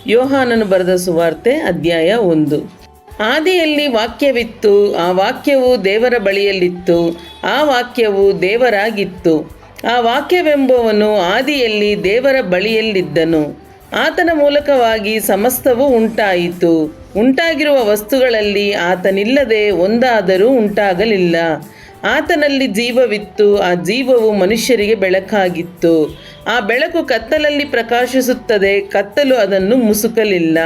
ಯೋಹಾನನು ಬರೆದ ಸುವಾರ್ತೆ ಅಧ್ಯಾಯ 1. ಆದಿಯಲ್ಲಿ ವಾಕ್ಯವಿತ್ತು, ಆ ವಾಕ್ಯವು ದೇವರ ಬಳಿಯಲ್ಲಿತ್ತು, ಆ ವಾಕ್ಯವು ದೇವರಾಗಿತ್ತು. ಆ ವಾಕ್ಯವೆಂಬುವನು ಆದಿಯಲ್ಲಿ ದೇವರ ಬಳಿಯಲ್ಲಿದ್ದನು. ಆತನ ಮೂಲಕವಾಗಿ ಸಮಸ್ತವೂ ಉಂಟಾಯಿತು. ಉಂಟಾಗಿರುವ ವಸ್ತುಗಳಲ್ಲಿ ಆತನಿಲ್ಲದೆ ಒಂದಾದರೂ ಉಂಟಾಗಲಿಲ್ಲ. ಆತನಲ್ಲಿ ಜೀವವಿತ್ತು, ಆ ಜೀವವು ಮನುಷ್ಯರಿಗೆ ಬೆಳಕಾಗಿತ್ತು. ಆ ಬೆಳಕು ಕತ್ತಲಲ್ಲಿ ಪ್ರಕಾಶಿಸುತ್ತದೆ, ಕತ್ತಲು ಅದನ್ನು ಮುಸುಕಲಿಲ್ಲ.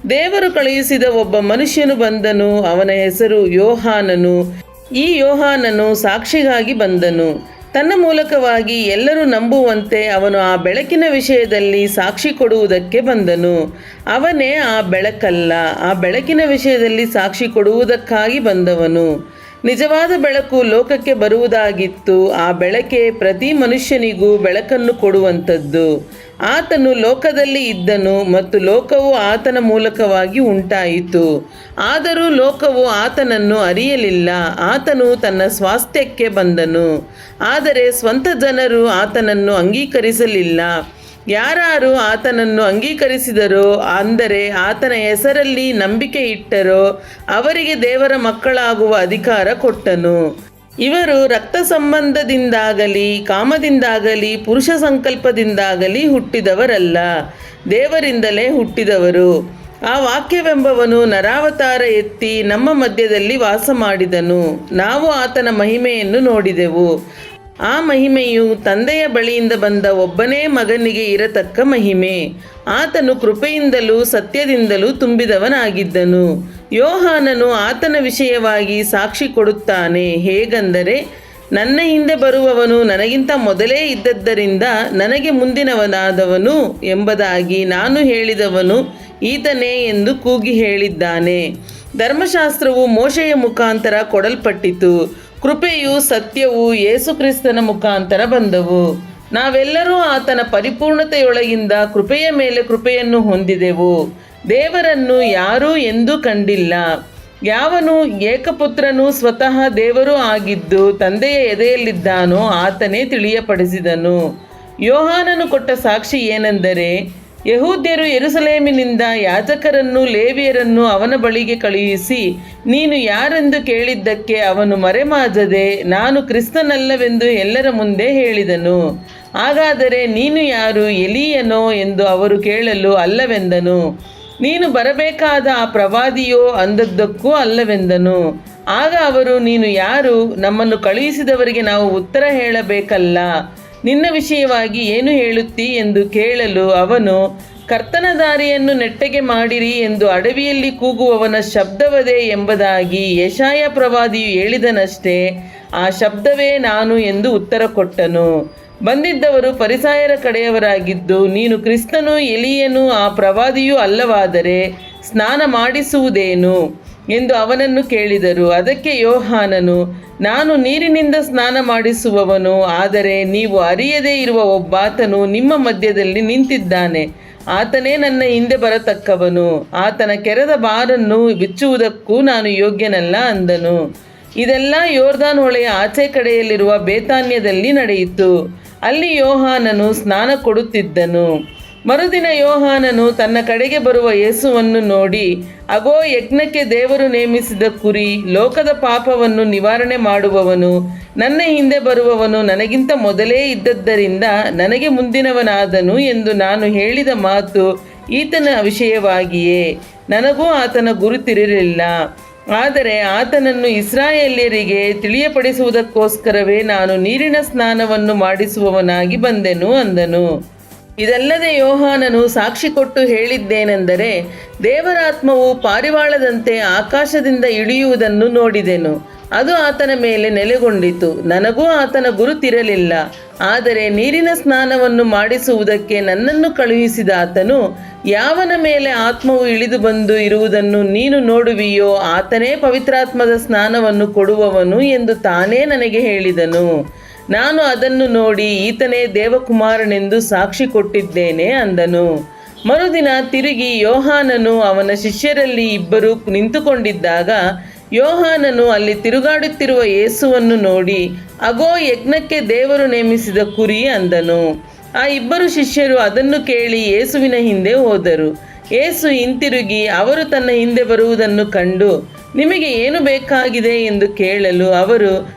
ದೇವರು ಕಳುಹಿಸಿದ ಒಬ್ಬ ಮನುಷ್ಯನು ಬಂದನು, ಅವನ ಹೆಸರು ಯೋಹಾನನು. ಈ ಯೋಹಾನನು ಸಾಕ್ಷಿಗಾಗಿ ಬಂದನು. ತನ್ನ ಮೂಲಕವಾಗಿ ಎಲ್ಲರೂ ನಂಬುವಂತೆ ಅವನು ಆ ಬೆಳಕಿನ ವಿಷಯದಲ್ಲಿ ಸಾಕ್ಷಿ ಕೊಡುವುದಕ್ಕೆ ಬಂದನು. ಅವನೇ ಆ ಬೆಳಕಲ್ಲ, ಆ ಬೆಳಕಿನ ವಿಷಯದಲ್ಲಿ ಸಾಕ್ಷಿ ಕೊಡುವುದಕ್ಕಾಗಿ ಬಂದವನು. ನಿಜವಾದ ಬೆಳಕು ಲೋಕಕ್ಕೆ ಬರುವುದಾಗಿತ್ತು. ಆ ಬೆಳಕೆ ಪ್ರತಿ ಮನುಷ್ಯನಿಗೂ ಬೆಳಕನ್ನು ಕೊಡುವಂಥದ್ದು. ಆತನು ಲೋಕದಲ್ಲಿ ಇದ್ದನು ಮತ್ತು ಲೋಕವು ಆತನ ಮೂಲಕವಾಗಿ ಉಂಟಾಯಿತು. ಆದರೂ ಲೋಕವು ಆತನನ್ನು ಅರಿಯಲಿಲ್ಲ. ಆತನು ತನ್ನ ಸ್ವಾಸ್ಥ್ಯಕ್ಕೆ ಬಂದನು, ಆದರೆ ಸ್ವಂತ ಜನರು ಆತನನ್ನು ಅಂಗೀಕರಿಸಲಿಲ್ಲ. ಯಾರು ಆತನನ್ನು ಅಂಗೀಕರಿಸಿದರೋ, ಅಂದರೆ ಆತನ ಹೆಸರಲ್ಲಿ ನಂಬಿಕೆ ಇಟ್ಟರೋ, ಅವರಿಗೆ ದೇವರ ಮಕ್ಕಳಾಗುವ ಅಧಿಕಾರ ಕೊಟ್ಟನು. ಇವರು ರಕ್ತ ಸಂಬಂಧದಿಂದಾಗಲಿ ಕಾಮದಿಂದಾಗಲಿ ಪುರುಷ ಸಂಕಲ್ಪದಿಂದಾಗಲಿ ಹುಟ್ಟಿದವರಲ್ಲ, ದೇವರಿಂದಲೇ ಹುಟ್ಟಿದವರು. ಆ ವಾಕ್ಯವೆಂಬವನು ನರಾವತಾರ ಎತ್ತಿ ನಮ್ಮ ಮಧ್ಯದಲ್ಲಿ ವಾಸ ಮಾಡಿದನು. ನಾವು ಆತನ ಮಹಿಮೆಯನ್ನು ನೋಡಿದೆವು. ಆ ಮಹಿಮೆಯು ತಂದೆಯ ಬಳಿಯಿಂದ ಬಂದ ಒಬ್ಬನೇ ಮಗನಿಗೆ ಇರತಕ್ಕ ಮಹಿಮೆ. ಆತನು ಕೃಪೆಯಿಂದಲೂ ಸತ್ಯದಿಂದಲೂ ತುಂಬಿದವನಾಗಿದ್ದನು. ಯೋಹಾನನು ಆತನ ವಿಷಯವಾಗಿ ಸಾಕ್ಷಿ ಕೊಡುತ್ತಾನೆ. ಹೇಗೆಂದರೆ, ನನ್ನ ಹಿಂದೆ ಬರುವವನು ನನಗಿಂತ ಮೊದಲೇ ಇದ್ದದ್ದರಿಂದ ನನಗೆ ಮುಂದಿನವನಾದವನು ಎಂಬುದಾಗಿ ನಾನು ಹೇಳಿದವನು ಈತನೇ ಎಂದು ಕೂಗಿ ಹೇಳಿದ್ದಾನೆ. ಧರ್ಮಶಾಸ್ತ್ರವು ಮೋಶೆಯ ಮುಖಾಂತರ ಕೊಡಲ್ಪಟ್ಟಿತು. ಕೃಪೆಯು ಸತ್ಯವೂ ಯೇಸುಕ್ರಿಸ್ತನ ಮುಖಾಂತರ ಬಂದವು. ನಾವೆಲ್ಲರೂ ಆತನ ಪರಿಪೂರ್ಣತೆಯೊಳಗಿಂದ ಕೃಪೆಯ ಮೇಲೆ ಕೃಪೆಯನ್ನು ಹೊಂದಿದೆವು. ದೇವರನ್ನು ಯಾರೂ ಎಂದೂ ಕಂಡಿಲ್ಲ. ಯಾವನು ಏಕಪುತ್ರನು ಸ್ವತಃ ದೇವರೂ ಆಗಿದ್ದು ತಂದೆಯ ಎದೆಯಲ್ಲಿದ್ದಾನೋ ಆತನೇ ತಿಳಿಯಪಡಿಸಿದನು. ಯೋಹಾನನು ಕೊಟ್ಟ ಸಾಕ್ಷಿ ಏನೆಂದರೆ, ಯೆಹೂದ್ಯರು ಯೆರೂಸಲೇಮಿನಿಂದ ಯಾಜಕರನ್ನು ಲೇವಿಯರನ್ನು ಅವನ ಬಳಿಗೆ ಕಳುಹಿಸಿ, ನೀನು ಯಾರೆಂದು ಕೇಳಿದ್ದಕ್ಕೆ ಅವನು ಮರೆಮಾಚದೆ, ನಾನು ಕ್ರಿಸ್ತನಲ್ಲವೆಂದು ಎಲ್ಲರ ಮುಂದೆ ಹೇಳಿದನು. ಹಾಗಾದರೆ ನೀನು ಯಾರು, ಎಲೀಯನೋ ಎಂದು ಅವರು ಕೇಳಲು, ಅಲ್ಲವೆಂದನು. ನೀನು ಬರಬೇಕಾದ ಆ ಪ್ರವಾದಿಯೋ ಅಂದದ್ದಕ್ಕೂ ಅಲ್ಲವೆಂದನು. ಆಗ ಅವರು, ನೀನು ಯಾರು, ನಮ್ಮನ್ನು ಕಳುಹಿಸಿದವರಿಗೆ ನಾವು ಉತ್ತರ ಹೇಳಬೇಕಲ್ಲ, ನಿನ್ನ ವಿಷಯವಾಗಿ ಏನು ಹೇಳುತ್ತೀ ಎಂದು ಕೇಳಲು, ಅವನು, ಕರ್ತನ ದಾರಿಯನ್ನು ನೆಟ್ಟಗೆ ಮಾಡಿರಿ ಎಂದು ಅಡವಿಯಲ್ಲಿ ಕೂಗುವವನ ಶಬ್ದವದೇ ಎಂಬುದಾಗಿ ಯೆಶಾಯ ಪ್ರವಾದಿಯು ಹೇಳಿದನಷ್ಟೇ. ಆ ಶಬ್ದವೇ ನಾನು ಎಂದು ಉತ್ತರ ಕೊಟ್ಟನು. ಬಂದಿದ್ದವರು ಫರಿಸಾಯರ ಕಡೆಯವರಾಗಿದ್ದು, ನೀನು ಕ್ರಿಸ್ತನು, ಎಲೀಯನು, ಆ ಪ್ರವಾದಿಯೂ ಅಲ್ಲವಾದರೆ ಸ್ನಾನ ಮಾಡಿಸುವುದೇನು ಎಂದು ಅವನನ್ನು ಕೇಳಿದರು. ಅದಕ್ಕೆ ಯೋಹಾನನು, ನಾನು ನೀರಿನಿಂದ ಸ್ನಾನ ಮಾಡಿಸುವವನು, ಆದರೆ ನೀವು ಅರಿಯದೇ ಇರುವ ಒಬ್ಬಾತನು ನಿಮ್ಮ ಮಧ್ಯದಲ್ಲಿ ನಿಂತಿದ್ದಾನೆ. ಆತನೇ ನನ್ನ ಹಿಂದೆ ಬರತಕ್ಕವನು. ಆತನ ಕೆರೆದ ಬಾರನ್ನು ಬಿಚ್ಚುವುದಕ್ಕೂ ನಾನು ಯೋಗ್ಯನಲ್ಲ ಅಂದನು. ಇದೆಲ್ಲ ಯೋರ್ದಾನ್ ಹೊಳೆಯ ಆಚೆ ಕಡೆಯಲ್ಲಿರುವ ಬೇತಾನ್ಯದಲ್ಲಿ ನಡೆಯಿತು. ಅಲ್ಲಿ ಯೋಹಾನನು ಸ್ನಾನ ಕೊಡುತ್ತಿದ್ದನು. ಮರುದಿನ ಯೋಹಾನನು ತನ್ನ ಕಡೆಗೆ ಬರುವ ಯೇಸುವನ್ನು ನೋಡಿ, ಅಗೋ, ಯಜ್ಞಕ್ಕೆ ದೇವರು ನೇಮಿಸಿದ ಕುರಿ, ಲೋಕದ ಪಾಪವನ್ನು ನಿವಾರಣೆ ಮಾಡುವವನು, ನನ್ನ ಹಿಂದೆ ಬರುವವನು ನನಗಿಂತ ಮೊದಲೇ ಇದ್ದದ್ದರಿಂದ ನನಗೆ ಮುಂದಿನವನಾದನು ಎಂದು ನಾನು ಹೇಳಿದ ಮಾತು ಈತನ ವಿಷಯವಾಗಿಯೇ. ನನಗೂ ಆತನ ಗುರುತಿರಲಿಲ್ಲ, ಆದರೆ ಆತನನ್ನು ಇಸ್ರಾಯೇಲ್ಯರಿಗೆ ತಿಳಿಯಪಡಿಸುವುದಕ್ಕೋಸ್ಕರವೇ ನಾನು ನೀರಿನ ಸ್ನಾನವನ್ನು ಮಾಡಿಸುವವನಾಗಿ ಬಂದೆನು ಅಂದನು. ಇದಲ್ಲದೆ ಯೋಹಾನನು ಸಾಕ್ಷಿ ಕೊಟ್ಟು ಹೇಳಿದ್ದೇನೆಂದರೆ, ದೇವರಾತ್ಮವು ಪಾರಿವಾಳದಂತೆ ಆಕಾಶದಿಂದ ಇಳಿಯುವುದನ್ನು ನೋಡಿದೆನು. ಅದು ಆತನ ಮೇಲೆ ನೆಲೆಗೊಂಡಿತು. ನನಗೂ ಆತನ ಗುರುತಿರಲಿಲ್ಲ. ಆದರೆ ನೀರಿನ ಸ್ನಾನವನ್ನು ಮಾಡಿಸುವುದಕ್ಕೆ ನನ್ನನ್ನು ಕಳುಹಿಸಿದ ಆತನು, ಯಾವನ ಮೇಲೆ ಆತ್ಮವು ಇಳಿದು ಬಂದು ಇರುವುದನ್ನು ನೀನು ನೋಡುವಿಯೋ ಆತನೇ ಪವಿತ್ರಾತ್ಮದ ಸ್ನಾನವನ್ನು ಕೊಡುವವನು ಎಂದು ತಾನೇ ನನಗೆ ಹೇಳಿದನು. ನಾನು ಅದನ್ನು ನೋಡಿ ಈತನೇ ದೇವಕುಮಾರನೆಂದು ಸಾಕ್ಷಿ ಕೊಟ್ಟಿದ್ದೇನೆ ಅಂದನು. ಮರುದಿನ ತಿರುಗಿ ಯೋಹಾನನು ಅವನ ಶಿಷ್ಯರಲ್ಲಿ ಇಬ್ಬರು ನಿಂತುಕೊಂಡಿದ್ದಾಗ ಯೋಹಾನನು ಅಲ್ಲಿ ತಿರುಗಾಡುತ್ತಿರುವ ಯೇಸುವನ್ನು ನೋಡಿ, ಅಗೋ, ಯಜ್ಞಕ್ಕೆ ದೇವರು ನೇಮಿಸಿದ ಕುರಿ ಅಂದನು. ಆ ಇಬ್ಬರು ಶಿಷ್ಯರು ಅದನ್ನು ಕೇಳಿ ಯೇಸುವಿನ ಹಿಂದೆ ಹೋದರು. ಯೇಸು ಹಿಂತಿರುಗಿ ಅವರು ತನ್ನ ಹಿಂದೆ ಬರುವುದನ್ನು ಕಂಡು, ನಿಮಗೆ ಏನು ಬೇಕಾಗಿದೆ ಎಂದು ಕೇಳಲು ಅವರು,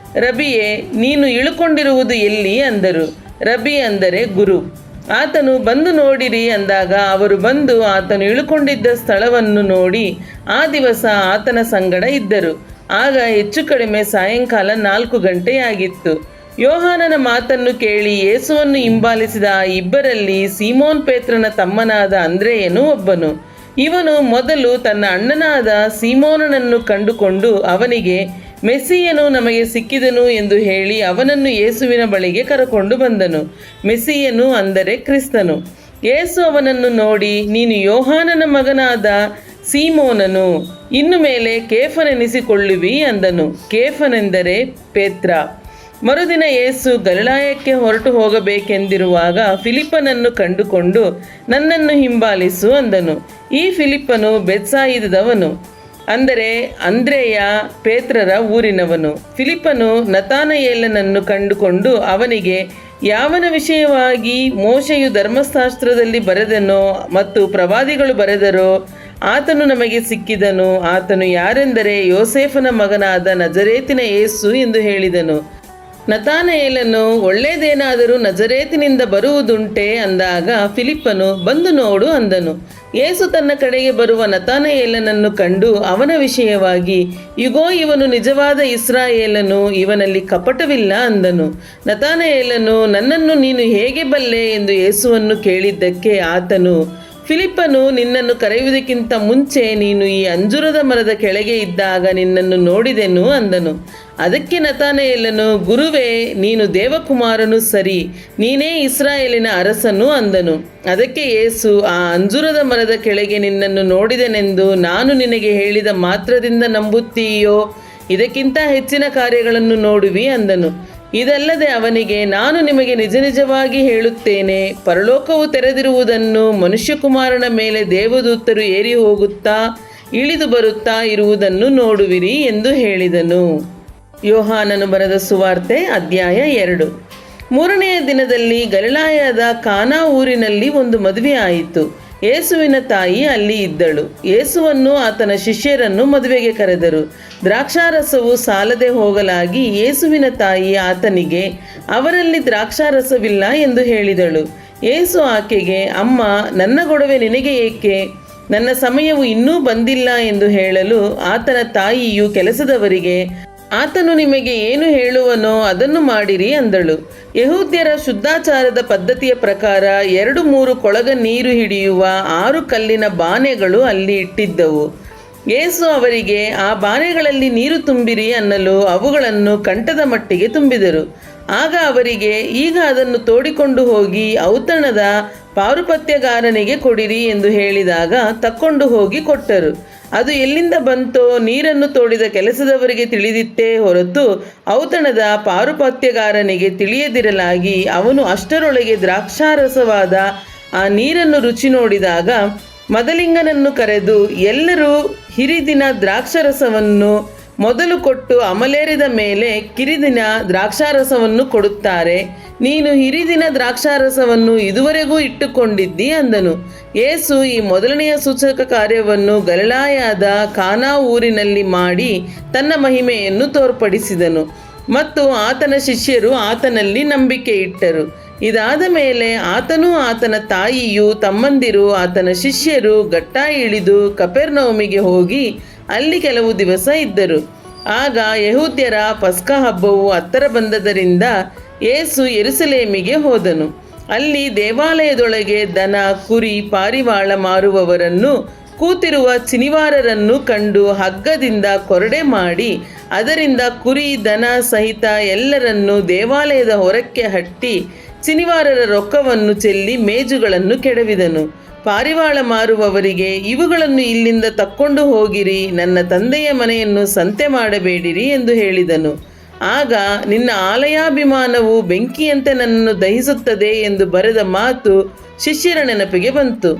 ರಬಿಯೇ, ನೀನು ಇಳುಕೊಂಡಿರುವುದು ಎಲ್ಲಿ ಅಂದರು. ರಬಿ ಅಂದರೆ ಗುರು. ಆತನು, ಬಂದು ನೋಡಿರಿ ಅಂದಾಗ ಅವರು ಬಂದು ಆತನು ಇಳುಕೊಂಡಿದ್ದ ಸ್ಥಳವನ್ನು ನೋಡಿ ಆ ದಿವಸ ಆತನ ಸಂಗಡ ಇದ್ದರು. ಆಗ ಹೆಚ್ಚು ಕಡಿಮೆ ಸಾಯಂಕಾಲ 4 ಗಂಟೆಯಾಗಿತ್ತು. ಯೋಹಾನನ ಮಾತನ್ನು ಕೇಳಿ ಯೇಸುವನ್ನು ಹಿಂಬಾಲಿಸಿದ ಆ ಇಬ್ಬರಲ್ಲಿ ಸೀಮೋನ್ ಪೇತ್ರನ ತಮ್ಮನಾದ ಅಂದ್ರೆಯನು ಒಬ್ಬನು. ಇವನು ಮೊದಲು ತನ್ನ ಅಣ್ಣನಾದ ಸೀಮೋನನನ್ನು ಕಂಡುಕೊಂಡು ಅವನಿಗೆ, ಮೆಸ್ಸಿಯನು ನಮಗೆ ಸಿಕ್ಕಿದನು ಎಂದು ಹೇಳಿ ಅವನನ್ನು ಯೇಸುವಿನ ಬಳಿಗೆ ಕರಕೊಂಡು ಬಂದನು. ಮೆಸ್ಸಿಯನು ಅಂದರೆ ಕ್ರಿಸ್ತನು. ಯೇಸು ಅವನನ್ನು ನೋಡಿ, ನೀನು ಯೋಹಾನನ ಮಗನಾದ ಸೀಮೋನನು, ಇನ್ನು ಮೇಲೆ ಕೇಫನೆನಿಸಿಕೊಳ್ಳುವಿ ಅಂದನು. ಕೇಫನೆಂದರೆ ಪೇತ್ರ. ಮರುದಿನ ಯೇಸು ಗಲಿಲಾಯಕ್ಕೆ ಹೊರಟು ಹೋಗಬೇಕೆಂದಿರುವಾಗ ಫಿಲಿಪ್ಪನನ್ನು ಕಂಡುಕೊಂಡು, ನನ್ನನ್ನು ಹಿಂಬಾಲಿಸು ಅಂದನು. ಈ ಫಿಲಿಪ್ಪನು ಬೆತ್ಸಾಯಿದದವನು, ಅಂದರೆ ಅಂದ್ರೆಯ ಪೇತ್ರರ ಊರಿನವನು. ಫಿಲಿಪ್ಪನು ನತಾನಯೇಲನನ್ನು ಕಂಡುಕೊಂಡು ಅವನಿಗೆ, ಯಾವನ ವಿಷಯವಾಗಿ ಮೋಶೆಯು ಧರ್ಮಶಾಸ್ತ್ರದಲ್ಲಿ ಬರೆದನೋ ಮತ್ತು ಪ್ರವಾದಿಗಳು ಬರೆದರೋ ಆತನು ನಮಗೆ ಸಿಕ್ಕಿದನು. ಆತನು ಯಾರೆಂದರೆ ಯೋಸೇಫನ ಮಗನಾದ ನಜರೇತಿನ ಯೇಸು ಎಂದು ಹೇಳಿದನು. ನತಾನಯೇಲನು, ಒಳ್ಳೆಯದೇನಾದರೂ ನಜರೇತಿನಿಂದ ಬರುವುದುಂಟೆ ಅಂದಾಗ ಫಿಲಿಪ್ಪನು, ಬಂದು ನೋಡು ಅಂದನು. ಯೇಸು ತನ್ನ ಕಡೆಗೆ ಬರುವ ನತಾನಯೇಲನನ್ನು ಕಂಡು ಅವನ ವಿಷಯವಾಗಿ, ಇಗೋ, ಇವನು ನಿಜವಾದ ಇಸ್ರಾಯೇಲನು, ಇವನಲ್ಲಿ ಕಪಟವಿಲ್ಲ ಅಂದನು. ನತಾನಯೇಲನು, ನನ್ನನ್ನು ನೀನು ಹೇಗೆ ಬಲ್ಲೆ ಎಂದು ಯೇಸುವನ್ನು ಕೇಳಿದ್ದಕ್ಕೆ ಆತನು, ಫಿಲಿಪ್ಪನು ನಿನ್ನನ್ನು ಕರೆಯುವುದಕ್ಕಿಂತ ಮುಂಚೆ ನೀನು ಈ ಅಂಜೂರದ ಮರದ ಕೆಳಗೆ ಇದ್ದಾಗ ನಿನ್ನನ್ನು ನೋಡಿದೆನು ಅಂದನು. ಅದಕ್ಕೆ ನತಾನಯೇಲನು, ಗುರುವೇ, ನೀನು ದೇವಕುಮಾರನು ಸರಿ, ನೀನೇ ಇಸ್ರಾಯೇಲಿನ ಅರಸನು ಅಂದನು. ಅದಕ್ಕೆ ಯೇಸು, ಆ ಅಂಜೂರದ ಮರದ ಕೆಳಗೆ ನಿನ್ನನ್ನು ನೋಡಿದೆನೆಂದು ನಾನು ನಿನಗೆ ಹೇಳಿದ ಮಾತ್ರದಿಂದ ನಂಬುತ್ತೀಯೋ? ಇದಕ್ಕಿಂತ ಹೆಚ್ಚಿನ ಕಾರ್ಯಗಳನ್ನು ನೋಡುವಿ ಅಂದನು. ಇದಲ್ಲದೆ ಅವನಿಗೆ, ನಾನು ನಿಮಗೆ ನಿಜ ನಿಜವಾಗಿ ಹೇಳುತ್ತೇನೆ, ಪರಲೋಕವು ತೆರೆದಿರುವುದನ್ನು, ಮನುಷ್ಯಕುಮಾರನ ಮೇಲೆ ದೇವದೂತರು ಏರಿ ಹೋಗುತ್ತಾ ಇಳಿದು ಬರುತ್ತಾ ಇರುವುದನ್ನು ನೋಡುವಿರಿ ಎಂದು ಹೇಳಿದನು. ಯೋಹಾನನು ಬರೆದ ಸುವಾರ್ತೆ ಅಧ್ಯಾಯ 2. 3ನೆಯ ದಿನದಲ್ಲಿ ಗಲಿಲಾಯದ ಕಾನಾ ಊರಿನಲ್ಲಿ ಒಂದು ಮದುವೆ ಆಯಿತು. ಯೇಸುವಿನ ತಾಯಿ ಅಲ್ಲಿ ಇದ್ದಳು. ಯೇಸುವನ್ನು ಆತನ ಶಿಷ್ಯರನ್ನು ಮದುವೆಗೆ ಕರೆದರು. ದ್ರಾಕ್ಷಾರಸವು ಸಾಲದೆ ಹೋಗಲಾಗಿ ಯೇಸುವಿನ ತಾಯಿ ಆತನಿಗೆ, ಅವರಲ್ಲಿ ದ್ರಾಕ್ಷಾರಸವಿಲ್ಲ ಎಂದು ಹೇಳಿದಳು. ಯೇಸು ಆಕೆಗೆ, ಅಮ್ಮ, ನನ್ನ ಗೊಡವೆ ನಿನಗೆ ಏಕೆ? ನನ್ನ ಸಮಯವು ಇನ್ನೂ ಬಂದಿಲ್ಲ ಎಂದು ಹೇಳಲು ಆತನ ತಾಯಿಯು ಕೆಲಸದವರಿಗೆ, ಆತನು ನಿಮಗೆ ಏನು ಹೇಳುವನೋ ಅದನ್ನು ಮಾಡಿರಿ ಅಂದಳು. ಯೆಹೂದ್ಯರ ಶುದ್ಧಾಚಾರದ ಪದ್ಧತಿಯ ಪ್ರಕಾರ 2-3 ಕೊಳಗ ನೀರು ಹಿಡಿಯುವ 6 ಕಲ್ಲಿನ ಬಾನೆಗಳು ಅಲ್ಲಿ ಇಟ್ಟಿದ್ದವು. ಯೇಸು ಅವರಿಗೆ, ಆ ಬಾನೆಗಳಲ್ಲಿ ನೀರು ತುಂಬಿರಿ ಅನ್ನಲು ಅವುಗಳನ್ನು ಕಂಠದ ಮಟ್ಟಿಗೆ ತುಂಬಿದರು. ಆಗ ಅವರಿಗೆ, ಈಗ ಅದನ್ನು ತೋಡಿಕೊಂಡು ಹೋಗಿ ಔತಣದ ಪಾರುಪತ್ಯಗಾರನಿಗೆ ಕೊಡಿರಿ ಎಂದು ಹೇಳಿದಾಗ ತಕ್ಕೊಂಡು ಹೋಗಿ ಕೊಟ್ಟರು. ಅದು ಎಲ್ಲಿಂದ ಬಂತೋ ನೀರನ್ನು ತೋಡಿದ ಕೆಲಸದವರಿಗೆ ತಿಳಿದಿತ್ತೇ ಹೊರತು ಔತಣದ ಪಾರುಪತ್ಯಗಾರನಿಗೆ ತಿಳಿಯದಿರಲಾಗಿ, ಅವನು ಅಷ್ಟರೊಳಗೆ ದ್ರಾಕ್ಷಾರಸವಾದ ಆ ನೀರನ್ನು ರುಚಿ ನೋಡಿದಾಗ ಮದಲಿಂಗನನ್ನು ಕರೆದು, ಎಲ್ಲರೂ ಹಿರಿದಿನ ದ್ರಾಕ್ಷಾರಸವನ್ನು ಮೊದಲು ಕೊಟ್ಟು ಅಮಲೇರಿದ ಮೇಲೆ ಕಿರಿದಿನ ದ್ರಾಕ್ಷಾರಸವನ್ನು ಕೊಡುತ್ತಾರೆ. ನೀನು ಹಿರಿದಿನ ದ್ರಾಕ್ಷಾರಸವನ್ನು ಇದುವರೆಗೂ ಇಟ್ಟುಕೊಂಡಿದ್ದಿ ಅಂದನು. ಯೇಸು ಈ ಮೊದಲನೆಯ ಸೂಚಕ ಕಾರ್ಯವನ್ನು ಗಲಿಲಾಯದ ಕಾನಾ ಊರಿನಲ್ಲಿ ಮಾಡಿ ತನ್ನ ಮಹಿಮೆಯನ್ನು ತೋರ್ಪಡಿಸಿದನು ಮತ್ತು ಆತನ ಶಿಷ್ಯರು ಆತನಲ್ಲಿ ನಂಬಿಕೆ ಇಟ್ಟರು. ಇದಾದ ಮೇಲೆ ಆತನೂ ಆತನ ತಾಯಿಯು ತಮ್ಮಂದಿರು ಆತನ ಶಿಷ್ಯರು ಗಟ್ಟಾ ಇಳಿದು ಕಪೆರ್ನೌಮಿಗೆ ಹೋಗಿ ಅಲ್ಲಿ ಕೆಲವು ದಿವಸ ಇದ್ದರು. ಆಗ ಯೆಹೂದ್ಯರ ಪಸ್ಕ ಹಬ್ಬವು ಹತ್ತಿರ ಬಂದದರಿಂದ ಯೇಸು ಯೆರೂಸಲೇಮಿಗೆ ಹೋದನು. ಅಲ್ಲಿ ದೇವಾಲಯದೊಳಗೆ ದನ, ಕುರಿ, ಪಾರಿವಾಳ ಮಾರುವವರನ್ನು, ಕೂತಿರುವ ಚಿನಿವಾರರನ್ನು ಕಂಡು ಹಗ್ಗದಿಂದ ಕೊರಡೆ ಮಾಡಿ ಅದರಿಂದ ಕುರಿ, ದನ ಸಹಿತ ಎಲ್ಲರನ್ನೂ ದೇವಾಲಯದ ಹೊರಕ್ಕೆ ಹಟ್ಟಿ ಚಿನಿವಾರರ ರೊಕ್ಕವನ್ನು ಚೆಲ್ಲಿ ಮೇಜುಗಳನ್ನು ಕೆಡವಿದನು. ಪಾರಿವಾಳ ಮಾರುವವರಿಗೆ, ಇವುಗಳನ್ನು ಇಲ್ಲಿಂದ ತಕ್ಕೊಂಡು ಹೋಗಿರಿ, ನನ್ನ ತಂದೆಯ ಮನೆಯನ್ನು ಸಂತೆ ಮಾಡಬೇಡಿರಿ ಎಂದು ಹೇಳಿದನು. ಆಗ, ನಿನ್ನ ಆಲಯಾಭಿಮಾನವು ಬೆಂಕಿಯಂತೆ ನನ್ನನ್ನು ದಹಿಸುತ್ತದೆ ಎಂದು ಬರೆದ ಮಾತು ಶಿಷ್ಯರ ನೆನಪಿಗೆ ಬಂತು.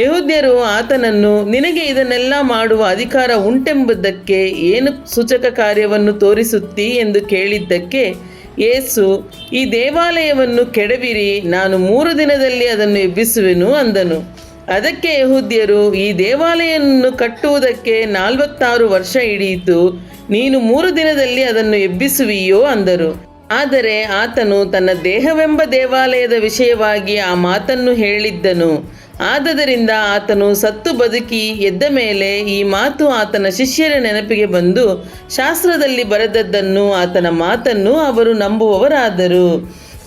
ಯೆಹೂದ್ಯರು ಆತನನ್ನು, ನಿನಗೆ ಇದನ್ನೆಲ್ಲ ಮಾಡುವ ಅಧಿಕಾರ ಉಂಟೆಂಬುದಕ್ಕೆ ಏನು ಸೂಚಕ ಕಾರ್ಯವನ್ನು ತೋರಿಸುತ್ತೀ ಎಂದು ಕೇಳಿದ್ದಕ್ಕೆ ಯೇಸು, ಈ ದೇವಾಲಯವನ್ನು ಕೆಡವಿರಿ, ನಾನು 3 ದಿನದಲ್ಲಿ ಅದನ್ನು ಎಬ್ಬಿಸುವೆನು ಅಂದನು. ಅದಕ್ಕೆ ಯೆಹೂದ್ಯರು, ಈ ದೇವಾಲಯವನ್ನು ಕಟ್ಟುವುದಕ್ಕೆ 46 ವರ್ಷ ಹಿಡಿಯಿತು, ನೀನು 3 ದಿನದಲ್ಲಿ ಅದನ್ನು ಎಬ್ಬಿಸುವಿಯೋ ಅಂದರು. ಆದರೆ ಆತನು ತನ್ನ ದೇಹವೆಂಬ ದೇವಾಲಯದ ವಿಷಯವಾಗಿ ಆ ಮಾತನ್ನು ಹೇಳಿದ್ದನು. ಆದದರಿಂದ ಆತನು ಸತ್ತು ಬದುಕಿ ಎದ್ದ ಮೇಲೆ ಈ ಮಾತು ಆತನ ಶಿಷ್ಯರ ನೆನಪಿಗೆ ಬಂದು ಶಾಸ್ತ್ರದಲ್ಲಿ ಬರೆದದ್ದನ್ನು ಆತನ ಮಾತನ್ನು ಅವರು ನಂಬುವವರಾದರು.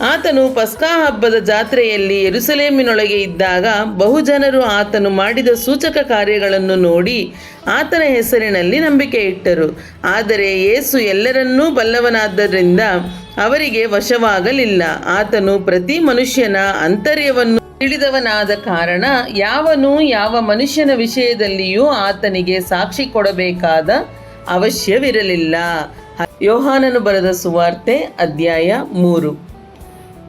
ಆತನು ಪಸ್ಕಾ ಹಬ್ಬದ ಜಾತ್ರೆಯಲ್ಲಿ ಯೆರೂಸಲೇಮಿನೊಳಗೆ ಇದ್ದಾಗ ಬಹುಜನರು ಆತನು ಮಾಡಿದ ಸೂಚಕ ಕಾರ್ಯಗಳನ್ನು ನೋಡಿ ಆತನ ಹೆಸರಿನಲ್ಲಿ ನಂಬಿಕೆ ಇಟ್ಟರು. ಆದರೆ ಯೇಸು ಎಲ್ಲರನ್ನೂ ಬಲ್ಲವನಾದ್ದರಿಂದ ಅವರಿಗೆ ವಶವಾಗಲಿಲ್ಲ. ಆತನು ಪ್ರತಿ ಮನುಷ್ಯನ ಅಂತರ್ಯವನ್ನು ತಿಳಿದವನಾದ ಕಾರಣ ಯಾವನೂ ಯಾವ ಮನುಷ್ಯನ ವಿಷಯದಲ್ಲಿಯೂ ಆತನಿಗೆ ಸಾಕ್ಷಿ ಕೊಡಬೇಕಾದ ಅವಶ್ಯವಿರಲಿಲ್ಲ. ಯೋಹಾನನು ಬರೆದ ಸುವಾರ್ತೆ ಅಧ್ಯಾಯ 3.